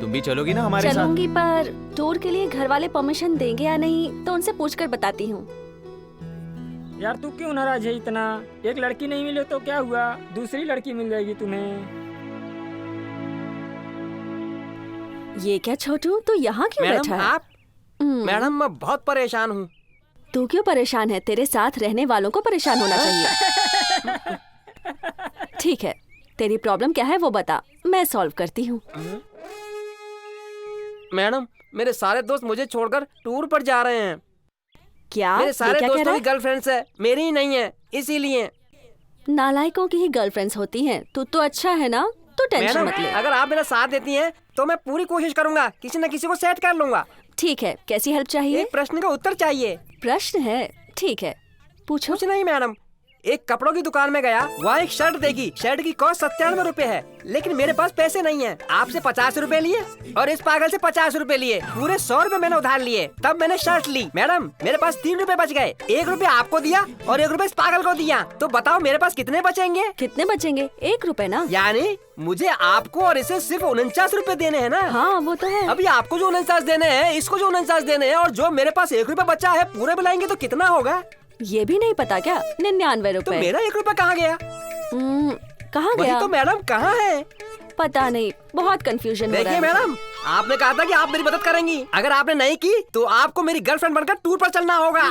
तुम भी चलोगी ना हमारे साथ? चलूंगी, पर टूर के लिए घर वाले परमिशन देंगे या नहीं तो उनसे पूछकर बताती हूँ। यार तू क्यों नाराज है इतना? एक लड़की नहीं मिले तो क्या हुआ, दूसरी लड़की मिल जाएगी तुम्हें। ये क्या छोटू, तू यहाँ क्यों मैडम बैठा है? आप? मैडम मैं बहुत परेशान हूँ। तू क्यों परेशान है? तेरे साथ रहने वालों को परेशान होना चाहिए। ठीक है, तेरी प्रॉब्लम क्या है वो बता, मैं सॉल्व करती हूँ। मैडम मेरे सारे दोस्त मुझे छोड़कर टूर पर जा रहे हैं। क्या? मेरे ये सारे क्या कह दोस्तों रहा की है? गर्लफ्रेंड्स है, मेरी ही नहीं है, इसीलिए। नालायकों की ही गर्लफ्रेंड्स होती हैं। तू तो अच्छा है ना, तू टेंशन मैडम मत ले। अगर आप मेरा साथ देती हैं तो मैं पूरी कोशिश करूंगा, किसी न किसी को सेट कर लूंगा। ठीक है, कैसी हेल्प चाहिए? एक प्रश्न का उत्तर चाहिए। प्रश्न है? ठीक है, पूछो। कुछ नहीं मैडम, एक कपड़ों की दुकान में गया, वहाँ एक शर्ट देखी, शर्ट की कॉस्ट 97 रुपए है, लेकिन मेरे पास पैसे नहीं है। आपसे 50 रुपए लिए और इस पागल से 50 रुपए लिए, पूरे 100 रुपए मैंने उधार लिए, तब मैंने शर्ट ली। मैडम मेरे पास 3 रुपए बच गए, 1 रुपए आपको दिया और 1 रुपए इस पागल को दिया, तो बताओ मेरे पास कितने बचेंगे? कितने बचेंगे? 1 रुपए ना? यानी मुझे आपको और इसे सिर्फ 49 रुपए देने हैं ना? हाँ वो तो है। अभी आपको जो 49 देने हैं, इसको जो 49 देने हैं, और जो मेरे पास 1 रुपए बचा है, पूरे मिलाएंगे तो कितना होगा? ये भी नहीं पता क्या? 99 रुपए। तो मेरा 1 रुपया कहाँ गया? कहाँ वही गया? तो मैडम, कहाँ है? पता नहीं, बहुत कंफ्यूजन हो रहा देखिए है। मैडम, आपने कहा था कि आप मेरी मदद करेंगी, अगर आपने नहीं की तो आपको मेरी गर्लफ्रेंड बनकर टूर पर चलना होगा।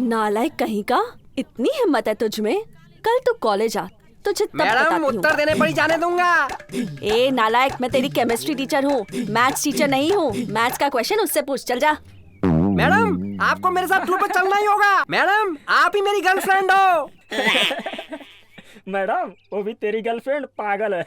नालायक कहीं का, इतनी हिम्मत है तुझ में? कल तू कॉलेज आ, तुझे तब मैडम बताती हूँ। उत्तर देने पर ही जाने दूंगा। ए नालायक, मैं तेरी केमिस्ट्री टीचर हूँ, मैथ्स टीचर नहीं हूँ। मैथ्स का क्वेश्चन उससे पूछ, चल जा। मैडम आपको मेरे साथ टूर पर चलना ही होगा। मैडम आप ही मेरी गर्लफ्रेंड हो। मैडम वो भी तेरी गर्लफ्रेंड पागल है।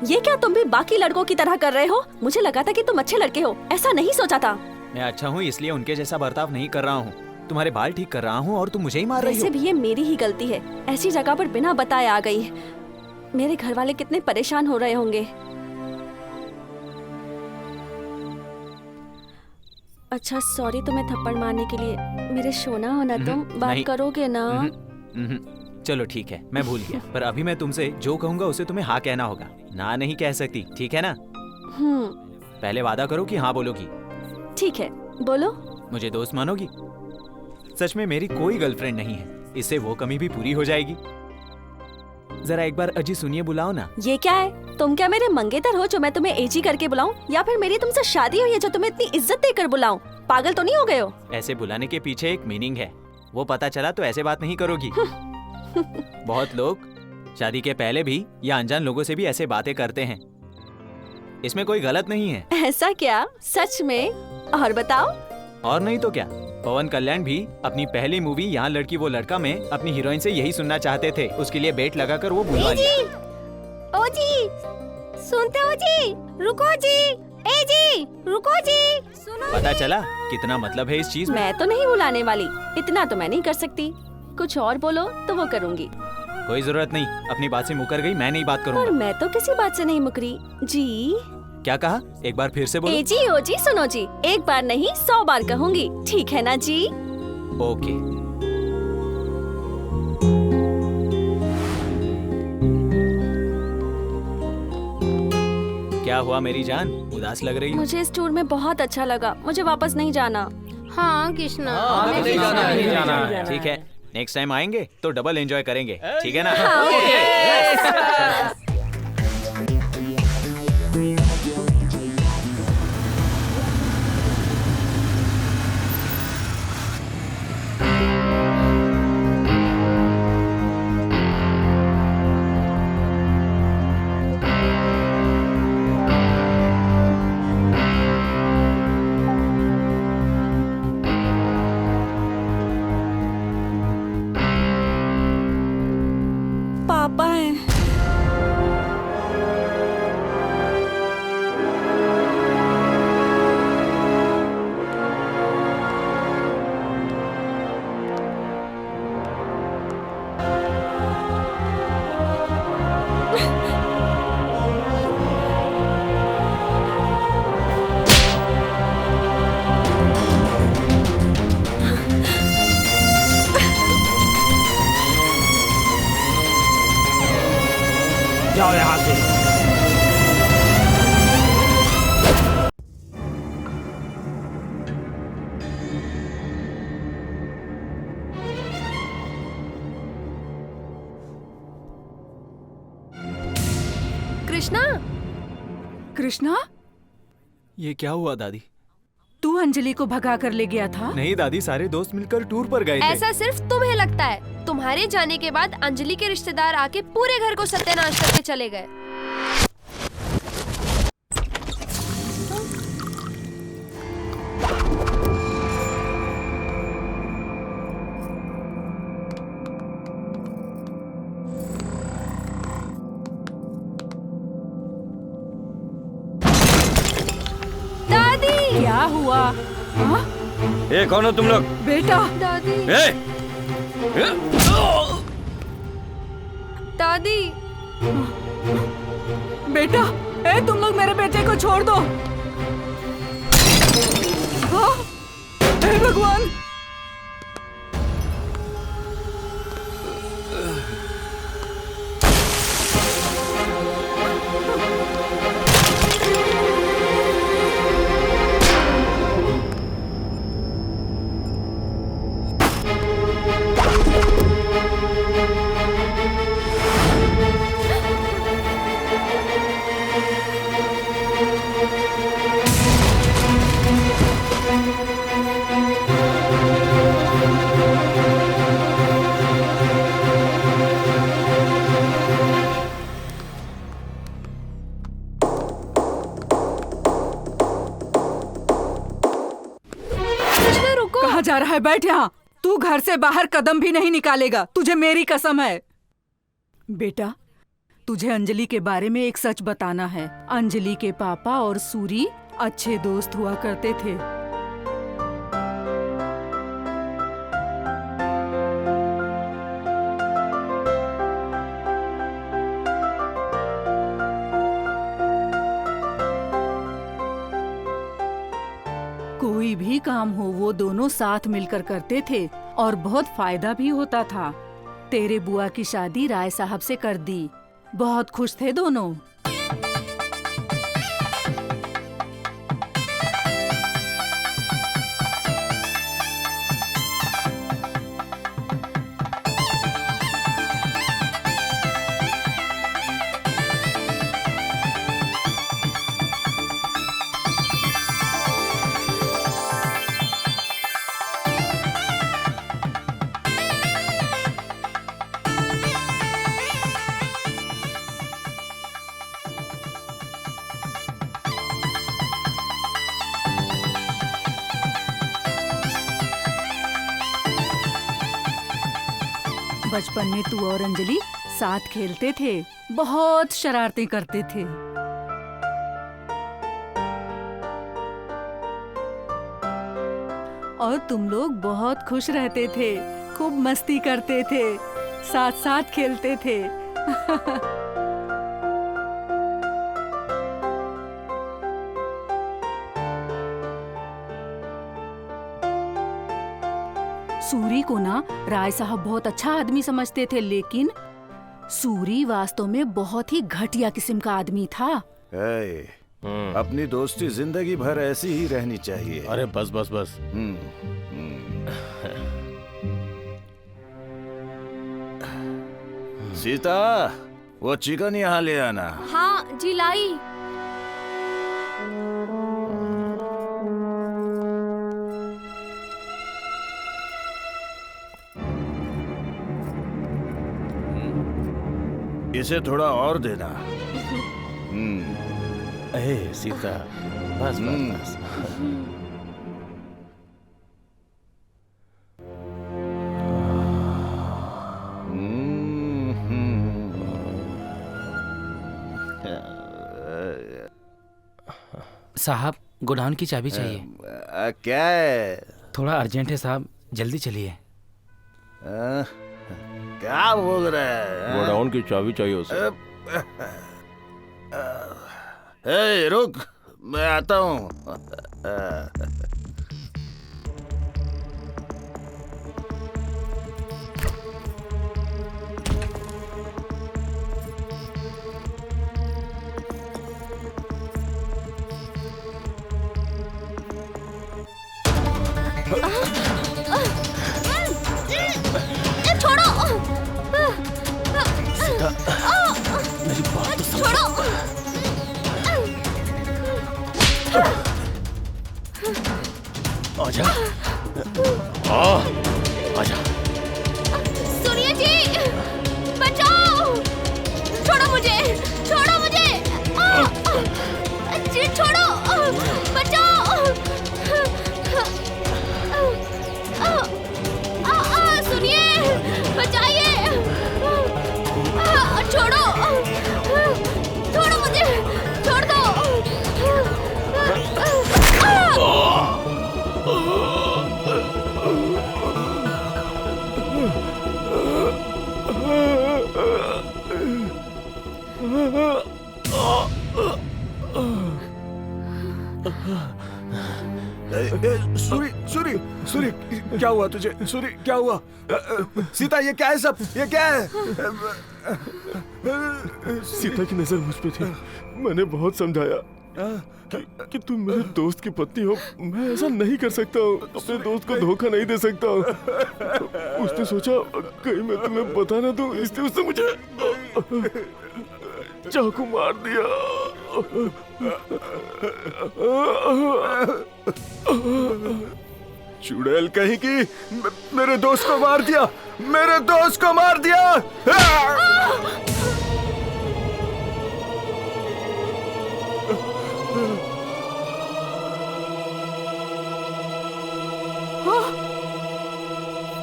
ये क्या तुम भी बाकी लड़कों की तरह कर रहे हो? मुझे लगा था कि तुम अच्छे लड़के हो, ऐसा नहीं सोचा था। मैं अच्छा हूँ इसलिए उनके जैसा बर्ताव नहीं कर रहा हूँ। तुम्हारे बाल ठीक कर रहा हूँ और तुम मुझे ही मार रही हो। वैसे भी ये मेरी ही गलती है, ऐसी जगह पर बिना बताए आ गई। मेरे घर वाले कितने परेशान हो रहे होंगे। अच्छा सॉरी तुम्हें थप्पड़ मारने के लिए। मेरे सोना हो ना तुम, बात करोगे ना? चलो ठीक है, मैं भूल गया। पर अभी मैं तुमसे जो कहूँगा उसे तुम्हें हाँ कहना होगा, ना नहीं कह सकती, ठीक है ना? पहले वादा करो कि हाँ बोलोगी। ठीक है, बोलो। मुझे दोस्त मानोगी? सच में मेरी कोई गर्लफ्रेंड नहीं है, इससे वो कमी भी पूरी हो जाएगी। जरा एक बार अजी सुनिए, बुलाओ ना। ये क्या है? तुम क्या मेरे मंगेतर हो जो मैं तुम्हें एजी करके बुलाऊं? या फिर मेरी तुमसे शादी हुई है जो तुम्हें इतनी इज्जत देकर बुलाऊं? पागल तो नहीं हो गए हो? ऐसे बुलाने के पीछे एक मीनिंग है, वो पता चला तो ऐसे बात नहीं करोगी। बहुत लोग शादी के पहले भी या अनजान लोगों से भी ऐसे बातें करते हैं, इसमें कोई गलत नहीं है। ऐसा क्या? सच में? और बताओ। और नहीं तो क्या, पवन कल्याण भी अपनी पहली मूवी यहाँ लड़की वो लड़का में अपनी हीरोइन से यही सुनना चाहते थे, उसके लिए बेट लगाकर वो बुलवा लिया। ओ जी, सुनते हो जी? रुको जी, ए जी, रुको जी, सुनो। पता चला कितना मतलब है इस चीज में। मैं तो नहीं बुलाने वाली, इतना तो मैं नहीं कर सकती। कुछ और बोलो तो वो करूँगी। कोई जरूरत नहीं, अपनी बात से मुकर गई, मैं नहीं बात करूँगा। पर मैं तो किसी बात से नहीं मुकरी जी। क्या कहा? एक बार फिर से बोलो। ए जी, ओ जी, सुनो जी, एक बार नहीं 100 बार कहूँगी, ठीक है ना जी? ओके। क्या हुआ मेरी जान, उदास लग रही हो? मुझे इस टूर में बहुत अच्छा लगा, मुझे वापस नहीं जाना। हाँ कृष्णा, नहीं जाना। ठीक है, नेक्स्ट टाइम आएंगे तो डबल एंजॉय करेंगे, ठीक है ना? पापा हैं। जाओ यहाँ से। कृष्णा, कृष्णा, ये क्या हुआ दादी? तू अंजलि को भगा कर ले गया था? नहीं दादी, सारे दोस्त मिलकर टूर पर गए थे। ऐसा सिर्फ तुम्हें लगता है। तुम्हारे जाने के बाद अंजलि के रिश्तेदार आके पूरे घर को सत्यानाश करके चले गए। दादी, क्या हुआ? हाँ? ए, कौन हो तुम लोग? बेटा। दादी। दादी। बेटा, तुम लोग मेरे बेटे को छोड़ दो। हाँ? हे भगवान। कहाँ जा रहा है? बैठ यहाँ। तू घर से बाहर कदम भी नहीं निकालेगा, तुझे मेरी कसम है। बेटा, तुझे अंजलि के बारे में एक सच बताना है। अंजलि के पापा और सूरी अच्छे दोस्त हुआ करते थे। कोई भी काम हो वो दोनों साथ मिलकर करते थे और बहुत फायदा भी होता था। तेरे बुआ की शादी राय साहब से कर दी, बहुत खुश थे दोनों। बचपन में तू और अंजलि साथ खेलते थे, बहुत शरारतें करते थे। और तुम लोग बहुत खुश रहते थे, खूब मस्ती करते थे, साथ साथ खेलते थे। सूरी को ना राय साहब बहुत अच्छा आदमी समझते थे, लेकिन सूरी वास्तव में बहुत ही घटिया किस्म का आदमी था। अपनी दोस्ती जिंदगी भर ऐसी ही रहनी चाहिए। अरे बस बस बस। सीता, वो चिकन यहाँ ले आना। हाँ जी लाई। इसे थोड़ा और देना। ए सीता, बस बस बस। साहब, गोडाउन की चाबी चाहिए। क्या है? थोड़ा अर्जेंट है साहब, जल्दी चलिए। क्या बोल रहा है? गोडाउन की चाबी चाहिए उसे। रुक, मैं आता हूँ। मेरी बात तो छोड़ो। आजा। आजा। सुनिए जी, बचाओ। छोड़ो मुझे, छोड़ो मुझे। जी छोड़ो, बचाओ। सुनिए, बचाइए। छोड़ो, छोड़ो मुझे, छोड़ दो। सूरी, सूरी, सूरी, क्या हुआ तुझे? सूरी, क्या हुआ? सीता, ये क्या है सब? ये क्या है? सीता की नजर मुझ पे थी। मैंने बहुत समझाया कि तुम मेरे दोस्त की पत्नी हो, मैं ऐसा नहीं कर सकता हूँ, अपने दोस्त को धोखा नहीं दे सकता हूँ। उसने सोचा कहीं मैं तुम्हें बता ना दूं, इसलिए उसने मुझे चाकू मार दिया। चुड़ैल कहीं की, मेरे दोस्त को मार दिया, मेरे दोस्त को मार दिया।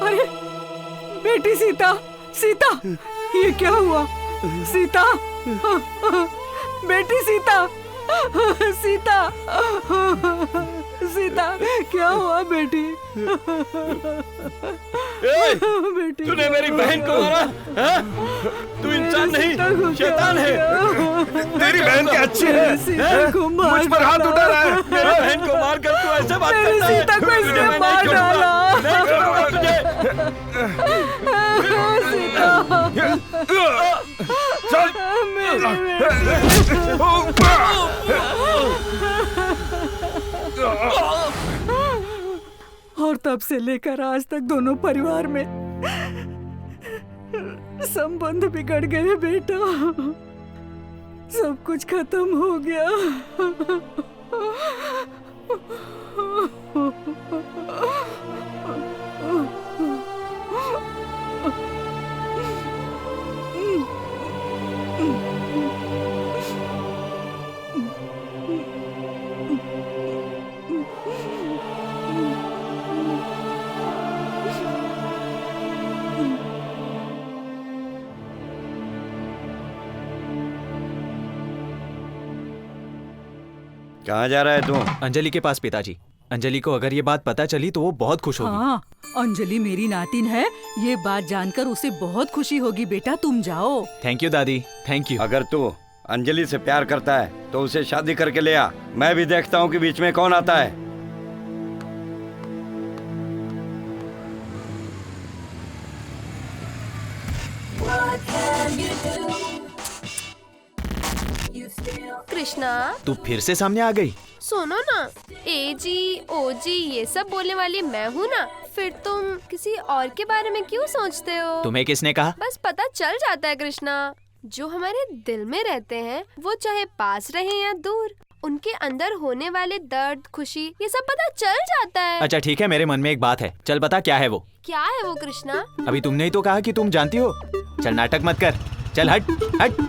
अरे बेटी सीता, सीता, ये क्या हुआ? सीता, बेटी सीता, सीता, सीता, क्या हुआ बेटी? बेटी, तूने मेरी बहन को मारा? हाँ? तू इंसान नहीं, शैतान है। तेरी बहन क्या अच्छी है? मुझ पर हाथ उठा रहा है। मेरी बहन को मार कर तू ऐसे बात करता है? सीता को इसने मार डाला। नहीं छोड़ूंगा तुझे। और तब से लेकर आज तक दोनों परिवार में संबंध बिगड़ गए बेटा। सब कुछ खत्म हो गया। कहाँ जा रहा है तू? अंजलि के पास पिताजी। अंजलि को अगर ये बात पता चली तो वो बहुत खुश होगी। हाँ, अंजलि मेरी नातिन है, ये बात जानकर उसे बहुत खुशी होगी। बेटा तुम जाओ। थैंक यू दादी, थैंक यू। अगर तू अंजलि से प्यार करता है तो उसे शादी करके ले आ। मैं भी देखता हूँ कि बीच में कौन आता है। कृष्णा, तू फिर से सामने आ गई। सुनो ना, ए जी ओ जी ये सब बोलने वाली मैं हूँ ना, फिर तुम किसी और के बारे में क्यों सोचते हो? तुम्हें किसने कहा? बस पता चल जाता है कृष्णा, जो हमारे दिल में रहते हैं वो चाहे पास रहे या दूर, उनके अंदर होने वाले दर्द खुशी ये सब पता चल जाता है। अच्छा ठीक है, मेरे मन में एक बात है, चल बता क्या है वो? क्या है वो कृष्णा? अभी तुमने ही तो कहा कि तुम जानती हो। चल नाटक मत कर, चल हट हट।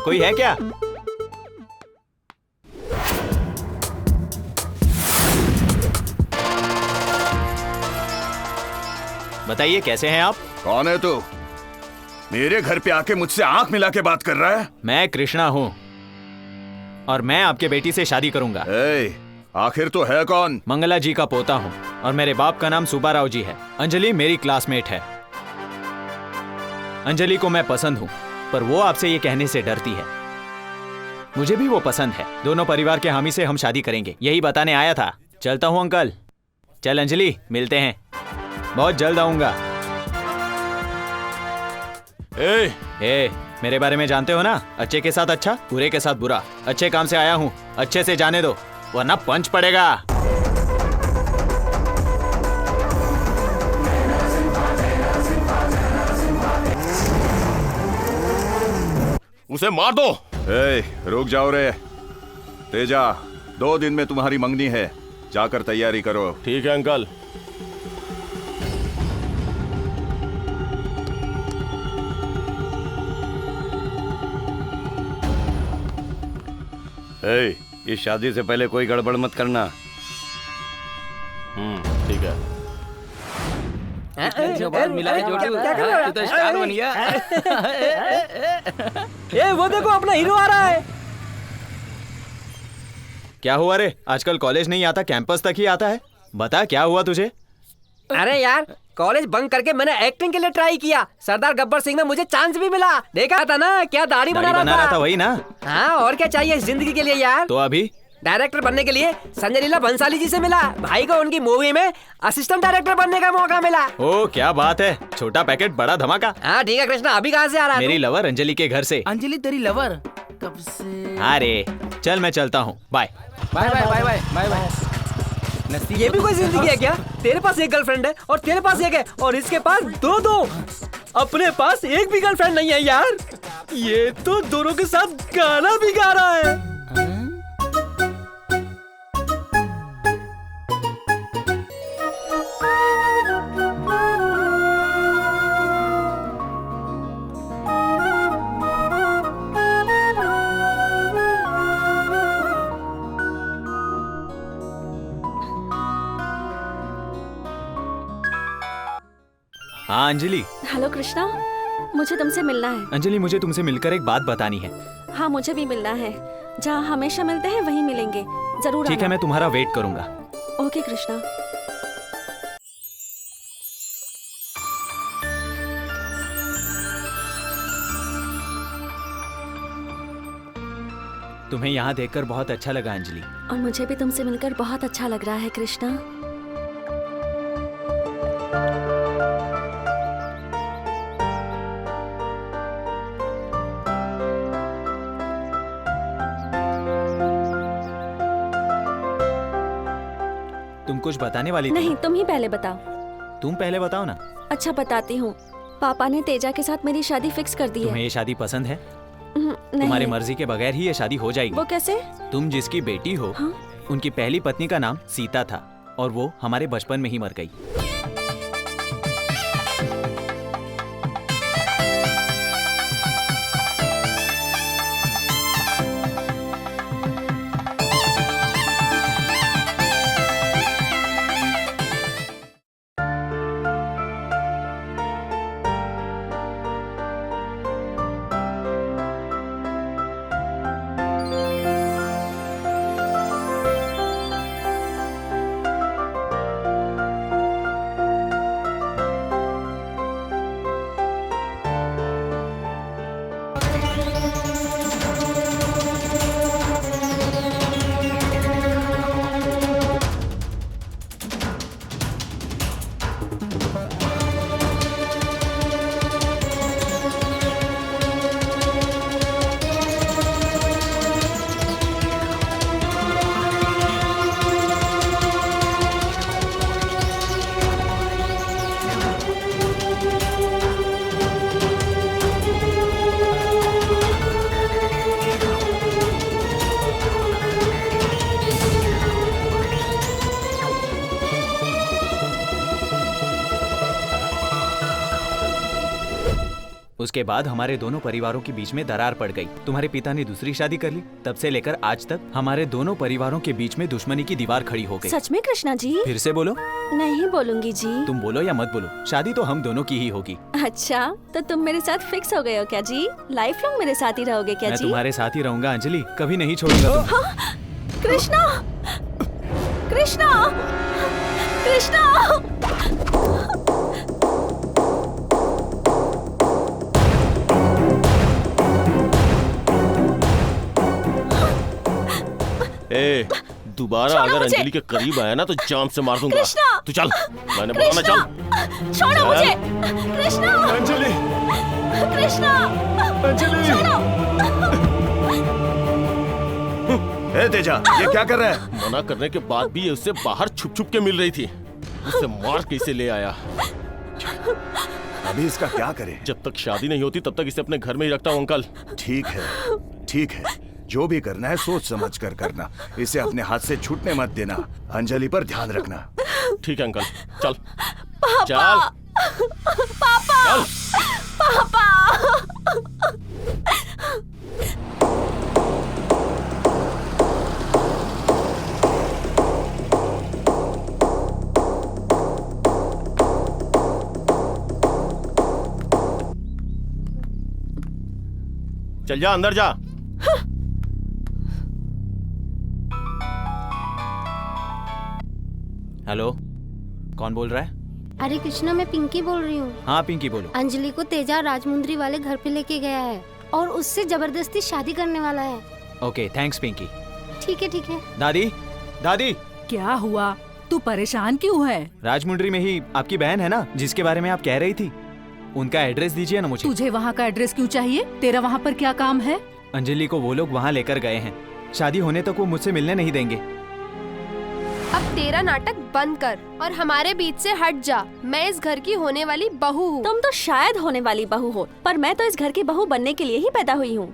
कोई है क्या? बताइए कैसे हैं आप? कौन है तू? मेरे घर पे आके मुझसे आंख मिला के बात कर रहा है? मैं कृष्णा हूँ और मैं आपके बेटी से शादी करूंगा। आखिर तो है कौन? मंगला जी का पोता हूँ और मेरे बाप का नाम सुब्बाराव जी है। अंजलि मेरी क्लासमेट है। अंजलि को मैं पसंद हूँ पर वो आपसे ये कहने से डरती है। मुझे भी वो पसंद है। दोनों परिवार के हामी से हम शादी करेंगे, यही बताने आया था। चलता हूँ अंकल। चल अंजलि, मिलते हैं, बहुत जल्द आऊंगा। ए, मेरे बारे में जानते हो ना, अच्छे के साथ अच्छा, बुरे के साथ बुरा। अच्छे काम से आया हूँ, अच्छे से जाने दो वरना पंच पड़ेगा। उसे मार दो। रुक जाओ रे तेजा, 2 दिन में तुम्हारी मंगनी है, जाकर तैयारी करो। ठीक है अंकल। इस शादी से पहले कोई गड़बड़ मत करना। ठीक है। जो बात मिला है जोटू, तू तो स्टार बन गया। ए वो देखो अपना हीरो आ रहा है। क्या हुआ रे? आजकल कॉलेज नहीं आता, कैंपस तक ही आता है। बता क्या हुआ तुझे? अरे यार, कॉलेज बंक करके मैंने एक्टिंग के लिए ट्राई किया। सरदार गब्बर सिंह में मुझे चांस भी मिला। देखा था ना, क्या दाढ़ी बना रहा था। वही ना? हाँ, और क्या चाहिए इस जिंदगी के लिए यार। तो अभी डायरेक्टर बनने के लिए संजय लीला भंसाली जी से मिला। भाई को उनकी मूवी में असिस्टेंट डायरेक्टर बनने का मौका मिला। ओ क्या बात है, छोटा पैकेट बड़ा धमाका। हाँ ठीक है कृष्णा, अभी कहाँ से आ रहा है? मेरी लवर अंजलि के घर से। अंजलि तेरी लवर कब से? अरे चल मैं चलता हूँ, bye bye bye bye bye bye bye. ये भी कोई जिंदगी है क्या? तेरे पास एक गर्लफ्रेंड है और तेरे पास एक है और इसके पास 2। अपने पास एक भी गर्लफ्रेंड नहीं है यार। ये तो दोनों के साथ गाना भी गा रहा है। हाँ अंजलि। हेलो कृष्णा, मुझे तुमसे मिलना है। अंजलि मुझे तुमसे मिलकर एक बात बतानी है। हाँ मुझे भी मिलना है, जहाँ हमेशा मिलते हैं वहीं मिलेंगे, जरूर ठीक है, मैं तुम्हारा वेट करूंगा। ओके कृष्णा। तुम्हें यहाँ देखकर बहुत अच्छा लगा अंजलि। और मुझे भी तुमसे मिलकर बहुत अच्छा लग रहा है कृष्णा। तुम कुछ बताने वाली थी? नहीं, तुम ही पहले बताओ। तुम पहले बताओ ना। अच्छा बताती हूँ। पापा ने तेजा के साथ मेरी शादी फिक्स कर दी है। तुम्हें ये शादी पसंद है? नहीं। तुम्हारी मर्जी के बगैर ही ये शादी हो जाएगी। वो कैसे? तुम जिसकी बेटी हो, हाँ? उनकी पहली पत्नी का नाम सीता था और वो हमारे बचपन में ही मर गई। उसके बाद हमारे दोनों परिवारों के बीच में दरार पड़ गई। तुम्हारे पिता ने दूसरी शादी कर ली। तब से लेकर आज तक हमारे दोनों परिवारों के बीच में दुश्मनी की दीवार खड़ी हो गई। सच में कृष्णा जी? फिर से बोलो। नहीं बोलूंगी जी। तुम बोलो या मत बोलो, शादी तो हम दोनों की ही होगी। अच्छा, तो तुम मेरे साथ फिक्स हो गए हो क्या जी? लाइफ लॉन्ग मेरे साथ ही रहोगे क्या मैं जी? तुम्हारे साथ ही रहूंगा अंजलि, कभी नहीं छोड़ूंगा तुम्हें। हाँ? कृष्णा, कृष्णा, कृष्णा। ए, दोबारा अगर अंजलि के करीब आया ना तो जाम से मार दूंगा। कृष्णा! तू चल, मैंने बोला ना चल। छोड़ो मुझे। कृष्णा! अंजलि! कृष्णा! अंजलि! छोड़ो! ए तेजा, ये क्या कर रहा है? मना करने के बाद भी ये उससे बाहर छुप छुप के मिल रही थी। उससे मार कैसे ले आया? अभी इसका क्या करें? जब तक शादी नहीं होती तब तक इसे अपने घर में ही रखता हूँ अंकल। ठीक है, ठीक है, जो भी करना है सोच समझ कर करना। इसे अपने हाथ से छूटने मत देना। अंजलि पर ध्यान रखना। ठीक है अंकल, चल। पापा! चल। पापा! चल। पापा! चल जा, अंदर जा। हेलो, कौन बोल रहा है? अरे कृष्णा, मैं पिंकी बोल रही हूँ। हाँ पिंकी बोलो। अंजलि को तेजा राजमुंद्री वाले घर पे लेके गया है और उससे जबरदस्ती शादी करने वाला है। Okay, thanks Pinky. ठीक है, ठीक है। दादी, दादी। क्या हुआ? तू परेशान क्यों है? राजमुंड्री में ही आपकी बहन है ना, जिसके बारे में आप कह रही थी, उनका एड्रेस दीजिए ना मुझे। तुझे वहाँ का एड्रेस क्यों चाहिए? तेरा वहाँ पर क्या काम है? अंजलि को वो लोग वहाँ लेकर गए हैं। शादी होने तक वो मुझसे मिलने नहीं देंगे। अब तेरा नाटक बंद कर और हमारे बीच से हट जा। मैं इस घर की होने वाली बहू हूँ। तुम तो शायद होने वाली बहू हो, पर मैं तो इस घर की बहू बनने के लिए ही पैदा हुई हूँ।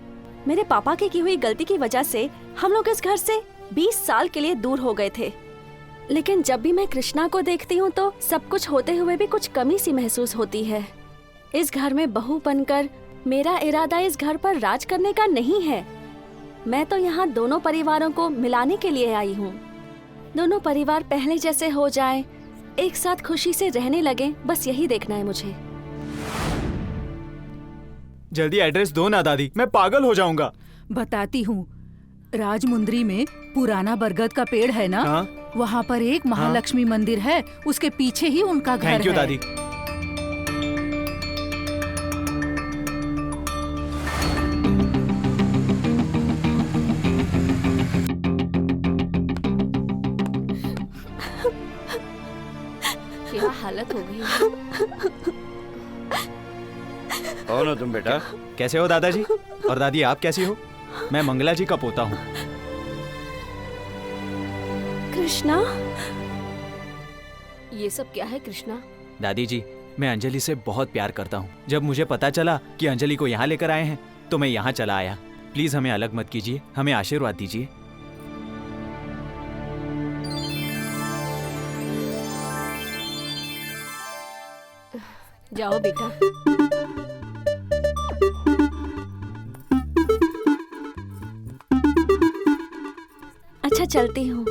मेरे पापा की हुई गलती की वजह से हम लोग इस घर से 20 साल के लिए दूर हो गए थे। लेकिन जब भी मैं कृष्णा को देखती हूँ तो सब कुछ होते हुए भी कुछ कमी सी महसूस होती है। इस घर में बहू बनकर मेरा इरादा इस घर पर राज करने का नहीं है। मैं तो यहाँ दोनों परिवारों को मिलाने के लिए आई हूँ। दोनों परिवार पहले जैसे हो जाएं, एक साथ खुशी से रहने लगे, बस यही देखना है मुझे। जल्दी एड्रेस दो ना दादी, मैं पागल हो जाऊंगा। बताती हूँ। राजमुंदरी में पुराना बरगद का पेड़ है ना, वहाँ पर एक महालक्ष्मी मंदिर है, उसके पीछे ही उनका घर है। थैंक यू दादी। क्या हालत हो गई। कौन हो तुम बेटा? कैसे हो दादाजी? और दादी आप कैसी हो? मैं मंगला जी का पोता हूँ। कृष्णा, ये सब क्या है कृष्णा? दादी जी, मैं अंजलि से बहुत प्यार करता हूँ। जब मुझे पता चला कि अंजलि को यहाँ लेकर आए हैं तो मैं यहाँ चला आया। प्लीज हमें अलग मत कीजिए, हमें आशीर्वाद दीजिए। जाओ बेटा। अच्छा चलती हूँ।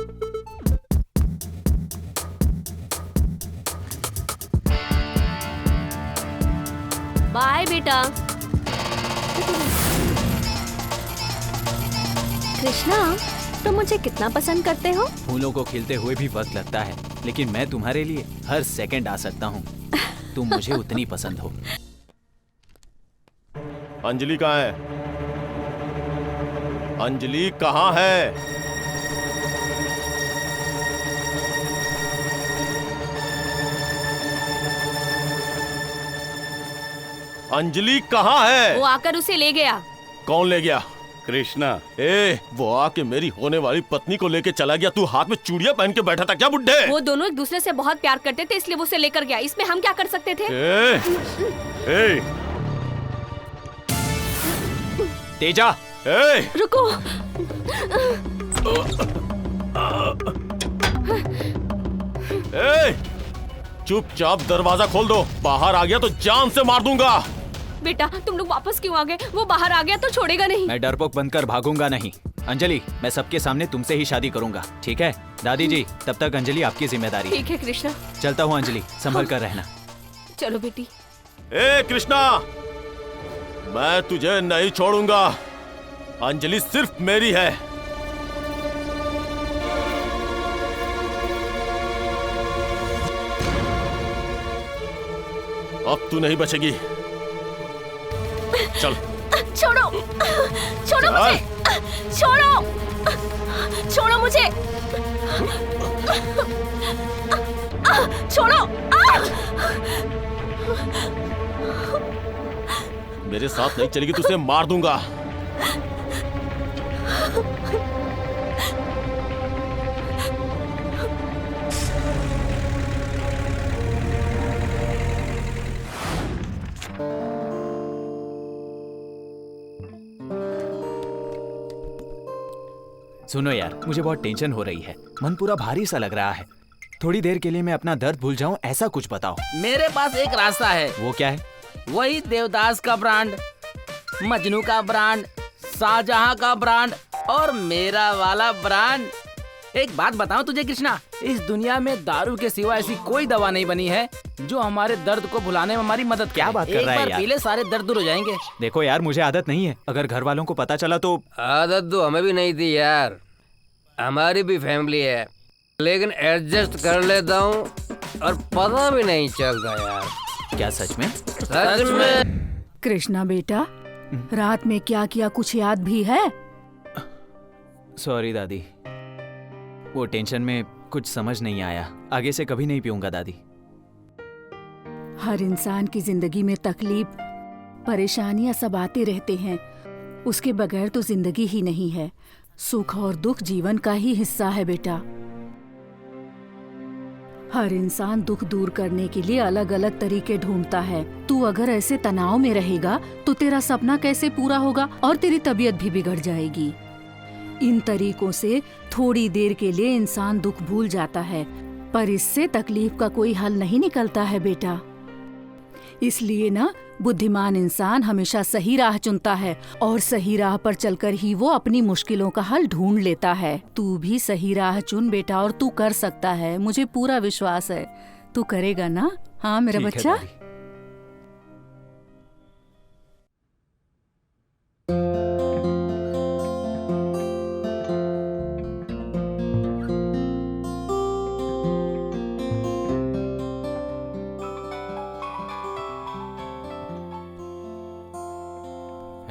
बाय बेटा। कृष्णा, तुम मुझे कितना पसंद करते हो? फूलों को खिलते हुए भी वक्त लगता है, लेकिन मैं तुम्हारे लिए हर सेकंड आ सकता हूँ। तुम मुझे उतनी पसंद हो। अंजलि कहाँ है? अंजलि कहाँ है? अंजलि कहाँ है? वो आकर उसे ले गया। कौन ले गया? कृष्णा। वो आके मेरी होने वाली पत्नी को लेके चला गया। तू हाथ में चूड़ियां पहन के बैठा था क्या बुड्ढे? वो दोनों एक दूसरे से बहुत प्यार करते थे, इसलिए वो उसे लेकर गया। इसमें हम क्या कर सकते थे? तेजा, रुको। चुपचाप दरवाजा खोल दो। बाहर आ गया तो जान से मार दूंगा। बेटा, तुम लोग वापस क्यों आ गए? वो बाहर आ गया तो छोड़ेगा नहीं। मैं डरपोक बनकर भागूंगा नहीं। अंजलि, मैं सबके सामने तुमसे ही शादी करूंगा, ठीक है? दादी जी, तब तक अंजलि आपकी जिम्मेदारी। ठीक है कृष्णा। चलता हूँ अंजलि, संभल कर रहना। चलो बेटी। कृष्णा, मैं तुझे नहीं छोड़ूंगा। अंजलि सिर्फ मेरी है। अब तू नहीं बचेगी। चल। छोड़ो, छोड़ो मुझे, छोड़ो, छोड़ो मुझे, छोड़ो। मेरे साथ नहीं चलेगी तो उसे मार दूंगा। सुनो यार, मुझे बहुत टेंशन हो रही है। मन पूरा भारी सा लग रहा है। थोड़ी देर के लिए मैं अपना दर्द भूल जाऊं, ऐसा कुछ बताओ। मेरे पास एक रास्ता है। वो क्या है? वही देवदास का ब्रांड, मजनू का ब्रांड, शाहजहां का ब्रांड और मेरा वाला ब्रांड। एक बात बताऊं तुझे कृष्णा, इस दुनिया में दारू के सिवा ऐसी कोई दवा नहीं बनी है जो हमारे दर्द को भुलाने में हमारी मदद। क्या बात कर रहा है यार? एक बार पी ले, सारे दर्द दूर हो जाएंगे। देखो यार, मुझे आदत नहीं है। अगर घर वालों को पता चला तो। आदत तो हमें भी नहीं थी यार, हमारी भी फैमिली है, लेकिन एडजस्ट कर लेता हूँ और पता भी नहीं चलता यार। क्या सच में? सच में। कृष्णा बेटा, रात में क्या किया कुछ याद भी है? सॉरी दादी, वो टेंशन में कुछ समझ नहीं आया। आगे से कभी नहीं पीऊंगा दादी। हर इंसान की जिंदगी में तकलीफ, परेशानियां सब आते रहते हैं। उसके बगैर तो जिंदगी ही नहीं है। सुख और दुख जीवन का ही हिस्सा है बेटा। हर इंसान दुख दूर करने के लिए अलग अलग तरीके ढूंढता है। तू अगर ऐसे तनाव में रहेगा तो तेरा सपना कैसे पूरा होगा और तेरी तबीयत भी बिगड़ जाएगी। इन तरीकों से थोड़ी देर के लिए इंसान दुख भूल जाता है, पर इससे तकलीफ का कोई हल नहीं निकलता है बेटा। इसलिए ना, बुद्धिमान इंसान हमेशा सही राह चुनता है और सही राह पर चलकर ही वो अपनी मुश्किलों का हल ढूंढ लेता है। तू भी सही राह चुन बेटा, और तू कर सकता है। मुझे पूरा विश्वास है तू करेगा ना। हाँ मेरा बच्चा।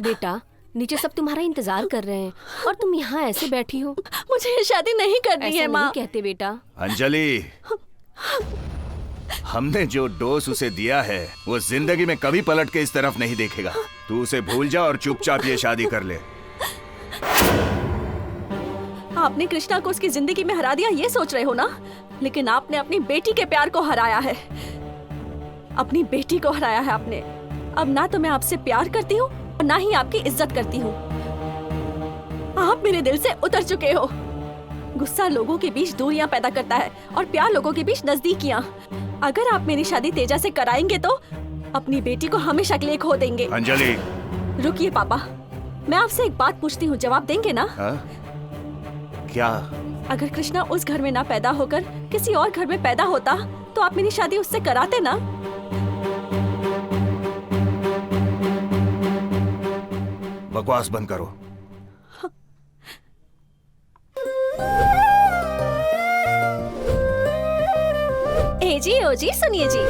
बेटा नीचे सब तुम्हारा इंतजार कर रहे हैं और तुम यहाँ ऐसे बैठी हो। मुझे ये शादी नहीं करनी ऐसा है माँ। नहीं कहते बेटा। अंजलि, हमने जो डोज उसे दिया है वो जिंदगी में कभी पलट के इस तरफ नहीं देखेगा। तू उसे भूल जा और चुपचाप ये शादी कर ले। आपने कृष्णा को उसकी जिंदगी में हरा दिया ये सोच रहे हो ना, लेकिन आपने अपनी बेटी के प्यार को हराया है। अपनी बेटी को हराया है आपने। अब ना तो मैं आपसे प्यार करती हूँ और ना ही आपकी इज्जत करती हूँ। आप मेरे दिल से उतर चुके हो। गुस्सा लोगों के बीच दूरियां पैदा करता है और प्यार लोगों के बीच नजदीकियां। अगर आप मेरी शादी तेजा से कराएंगे तो अपनी बेटी को हमेशा के लिए खो देंगे। अंजलि, रुकिए पापा, मैं आपसे एक बात पूछती हूँ, जवाब देंगे ना? क्या? अगर कृष्णा उस घर में ना पैदा होकर किसी और घर में पैदा होता तो आप मेरी शादी उससे कराते ना? बकवास बंद करो। ए जी, ओ जी, सुनिए जी।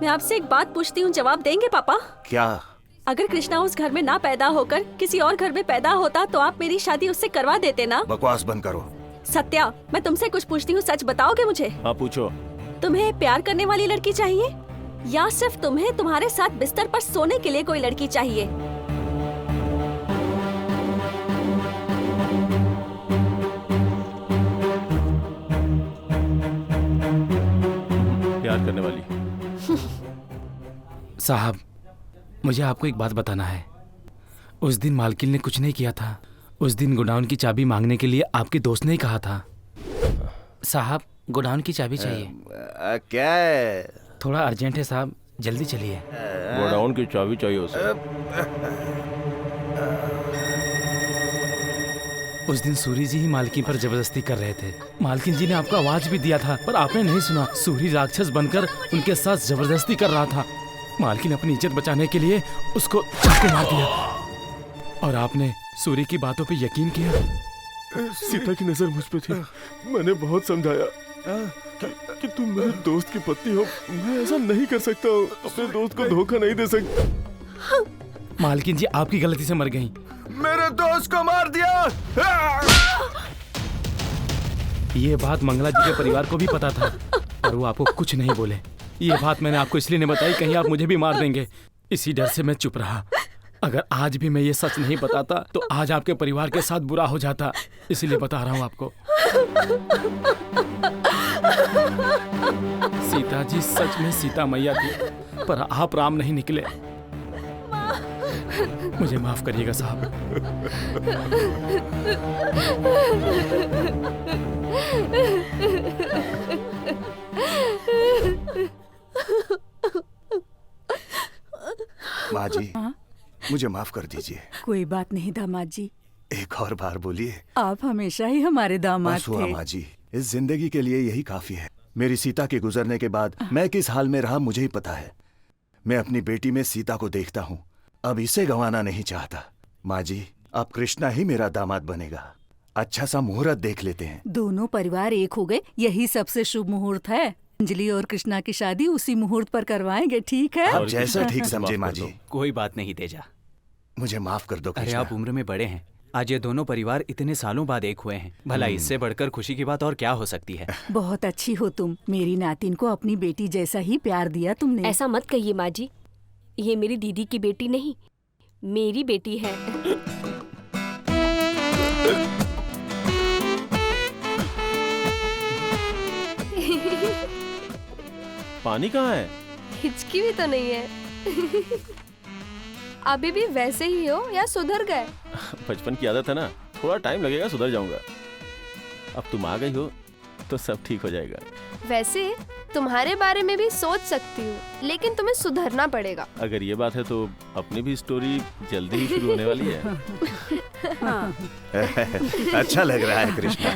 मैं आपसे एक बात पूछती हूँ, जवाब देंगे पापा? क्या? अगर कृष्णा उस घर में ना पैदा होकर किसी और घर में पैदा होता तो आप मेरी शादी उससे करवा देते ना? बकवास बंद करो। सत्या, मैं तुमसे कुछ पूछती हूँ, सच बताओगे मुझे? हाँ पूछो। तुम्हें प्यार करने वाली लड़की चाहिए या सिर्फ तुम्हें तुम्हारे साथ बिस्तर पर सोने के लिए कोई लड़की चाहिए? प्यार करने वाली। साहब, मुझे आपको एक बात बताना है। उस दिन मालकिन ने कुछ नहीं किया था। उस दिन गोडाउन की चाबी मांगने के लिए आपके दोस्त ने ही कहा था। साहब, गोडाउन की चाबी चाहिए। क्या है? थोड़ा अर्जेंट है साहब, जल्दी चलिए। गोडाउन की चाबी चाहिए उसे। उस दिन सूरी जी ही मालकिन पर जबरदस्ती कर रहे थे। मालकिन जी ने आपको आवाज भी दिया था पर आपने नहीं सुना। सूरी राक्षस बनकर उनके साथ जबरदस्ती कर रहा था। मालकिन अपनी इज्जत बचाने के लिए उसको चाकू मार दिया और आपने सूरी की बातों पे यकीन किया। सीता की नजर मुझ पे थी। मैंने बहुत समझाया कि तुम मेरे दोस्त की पत्नी हो। मैं ऐसा नहीं कर सकता हूँ। अपने दोस्त को धोखा नहीं दे सकता। मालकिन जी आपकी गलती से मर गई। मेरे दोस्त को मार दिया। ये बात मंगला जी के परिवार को भी पता था पर वो आपको कुछ नहीं बोले। ये बात मैंने आपको इसलिए नहीं बताई, कहीं आप मुझे भी मार देंगे। इसी डर से मैं चुप रहा। अगर आज भी मैं ये सच नहीं बताता तो आज आपके परिवार के साथ बुरा हो जाता। इसीलिए बता रहा हूँ आपको। सीता जी सच में सीता मैया थी, पर आप राम नहीं निकले। मुझे माफ करिएगा साहब। माँ जी, मुझे माफ कर दीजिए। कोई बात नहीं दामाद जी, एक और बार बोलिए। आप हमेशा ही हमारे दामाद बस हुआ थे। माँ जी, इस जिंदगी के लिए यही काफी है। मेरी सीता के गुजरने के बाद मैं किस हाल में रहा मुझे ही पता है। मैं अपनी बेटी में सीता को देखता हूँ, अब इसे गंवाना नहीं चाहता। माँ जी, अब कृष्णा ही मेरा दामाद बनेगा। अच्छा सा मुहूर्त देख लेते हैं। दोनों परिवार एक हो गए, यही सबसे शुभ मुहूर्त है। अंजलि और कृष्णा की शादी उसी मुहूर्त पर करवाएंगे, ठीक है? आप जैसा ठीक समझे माँ जी। कोई बात नहीं तेजा, मुझे माफ कर दो अरे कृष्णा। आप उम्र में बड़े हैं, आज ये दोनों परिवार इतने सालों बाद एक हुए हैं, भला इससे बढ़कर खुशी की बात और क्या हो सकती है। बहुत अच्छी हो तुम, मेरी नातिन को अपनी बेटी जैसा ही प्यार दिया तुमने। ऐसा मत कहिए माँ जी, ये मेरी दीदी की बेटी नहीं, मेरी बेटी है। पानी कहाँ है? हिचकी भी तो नहीं है। अभी भी वैसे ही हो या सुधर गए? बचपन की आदत है ना, थोड़ा टाइम लगेगा, सुधर जाऊंगा। अब तुम आ गई हो तो सब ठीक हो जाएगा। वैसे तुम्हारे बारे में भी सोच सकती हूँ, लेकिन तुम्हें सुधरना पड़ेगा। अगर ये बात है तो अपनी भी स्टोरी जल्दी ही शुरू होने वाली है। अच्छा लग रहा है कृष्णा।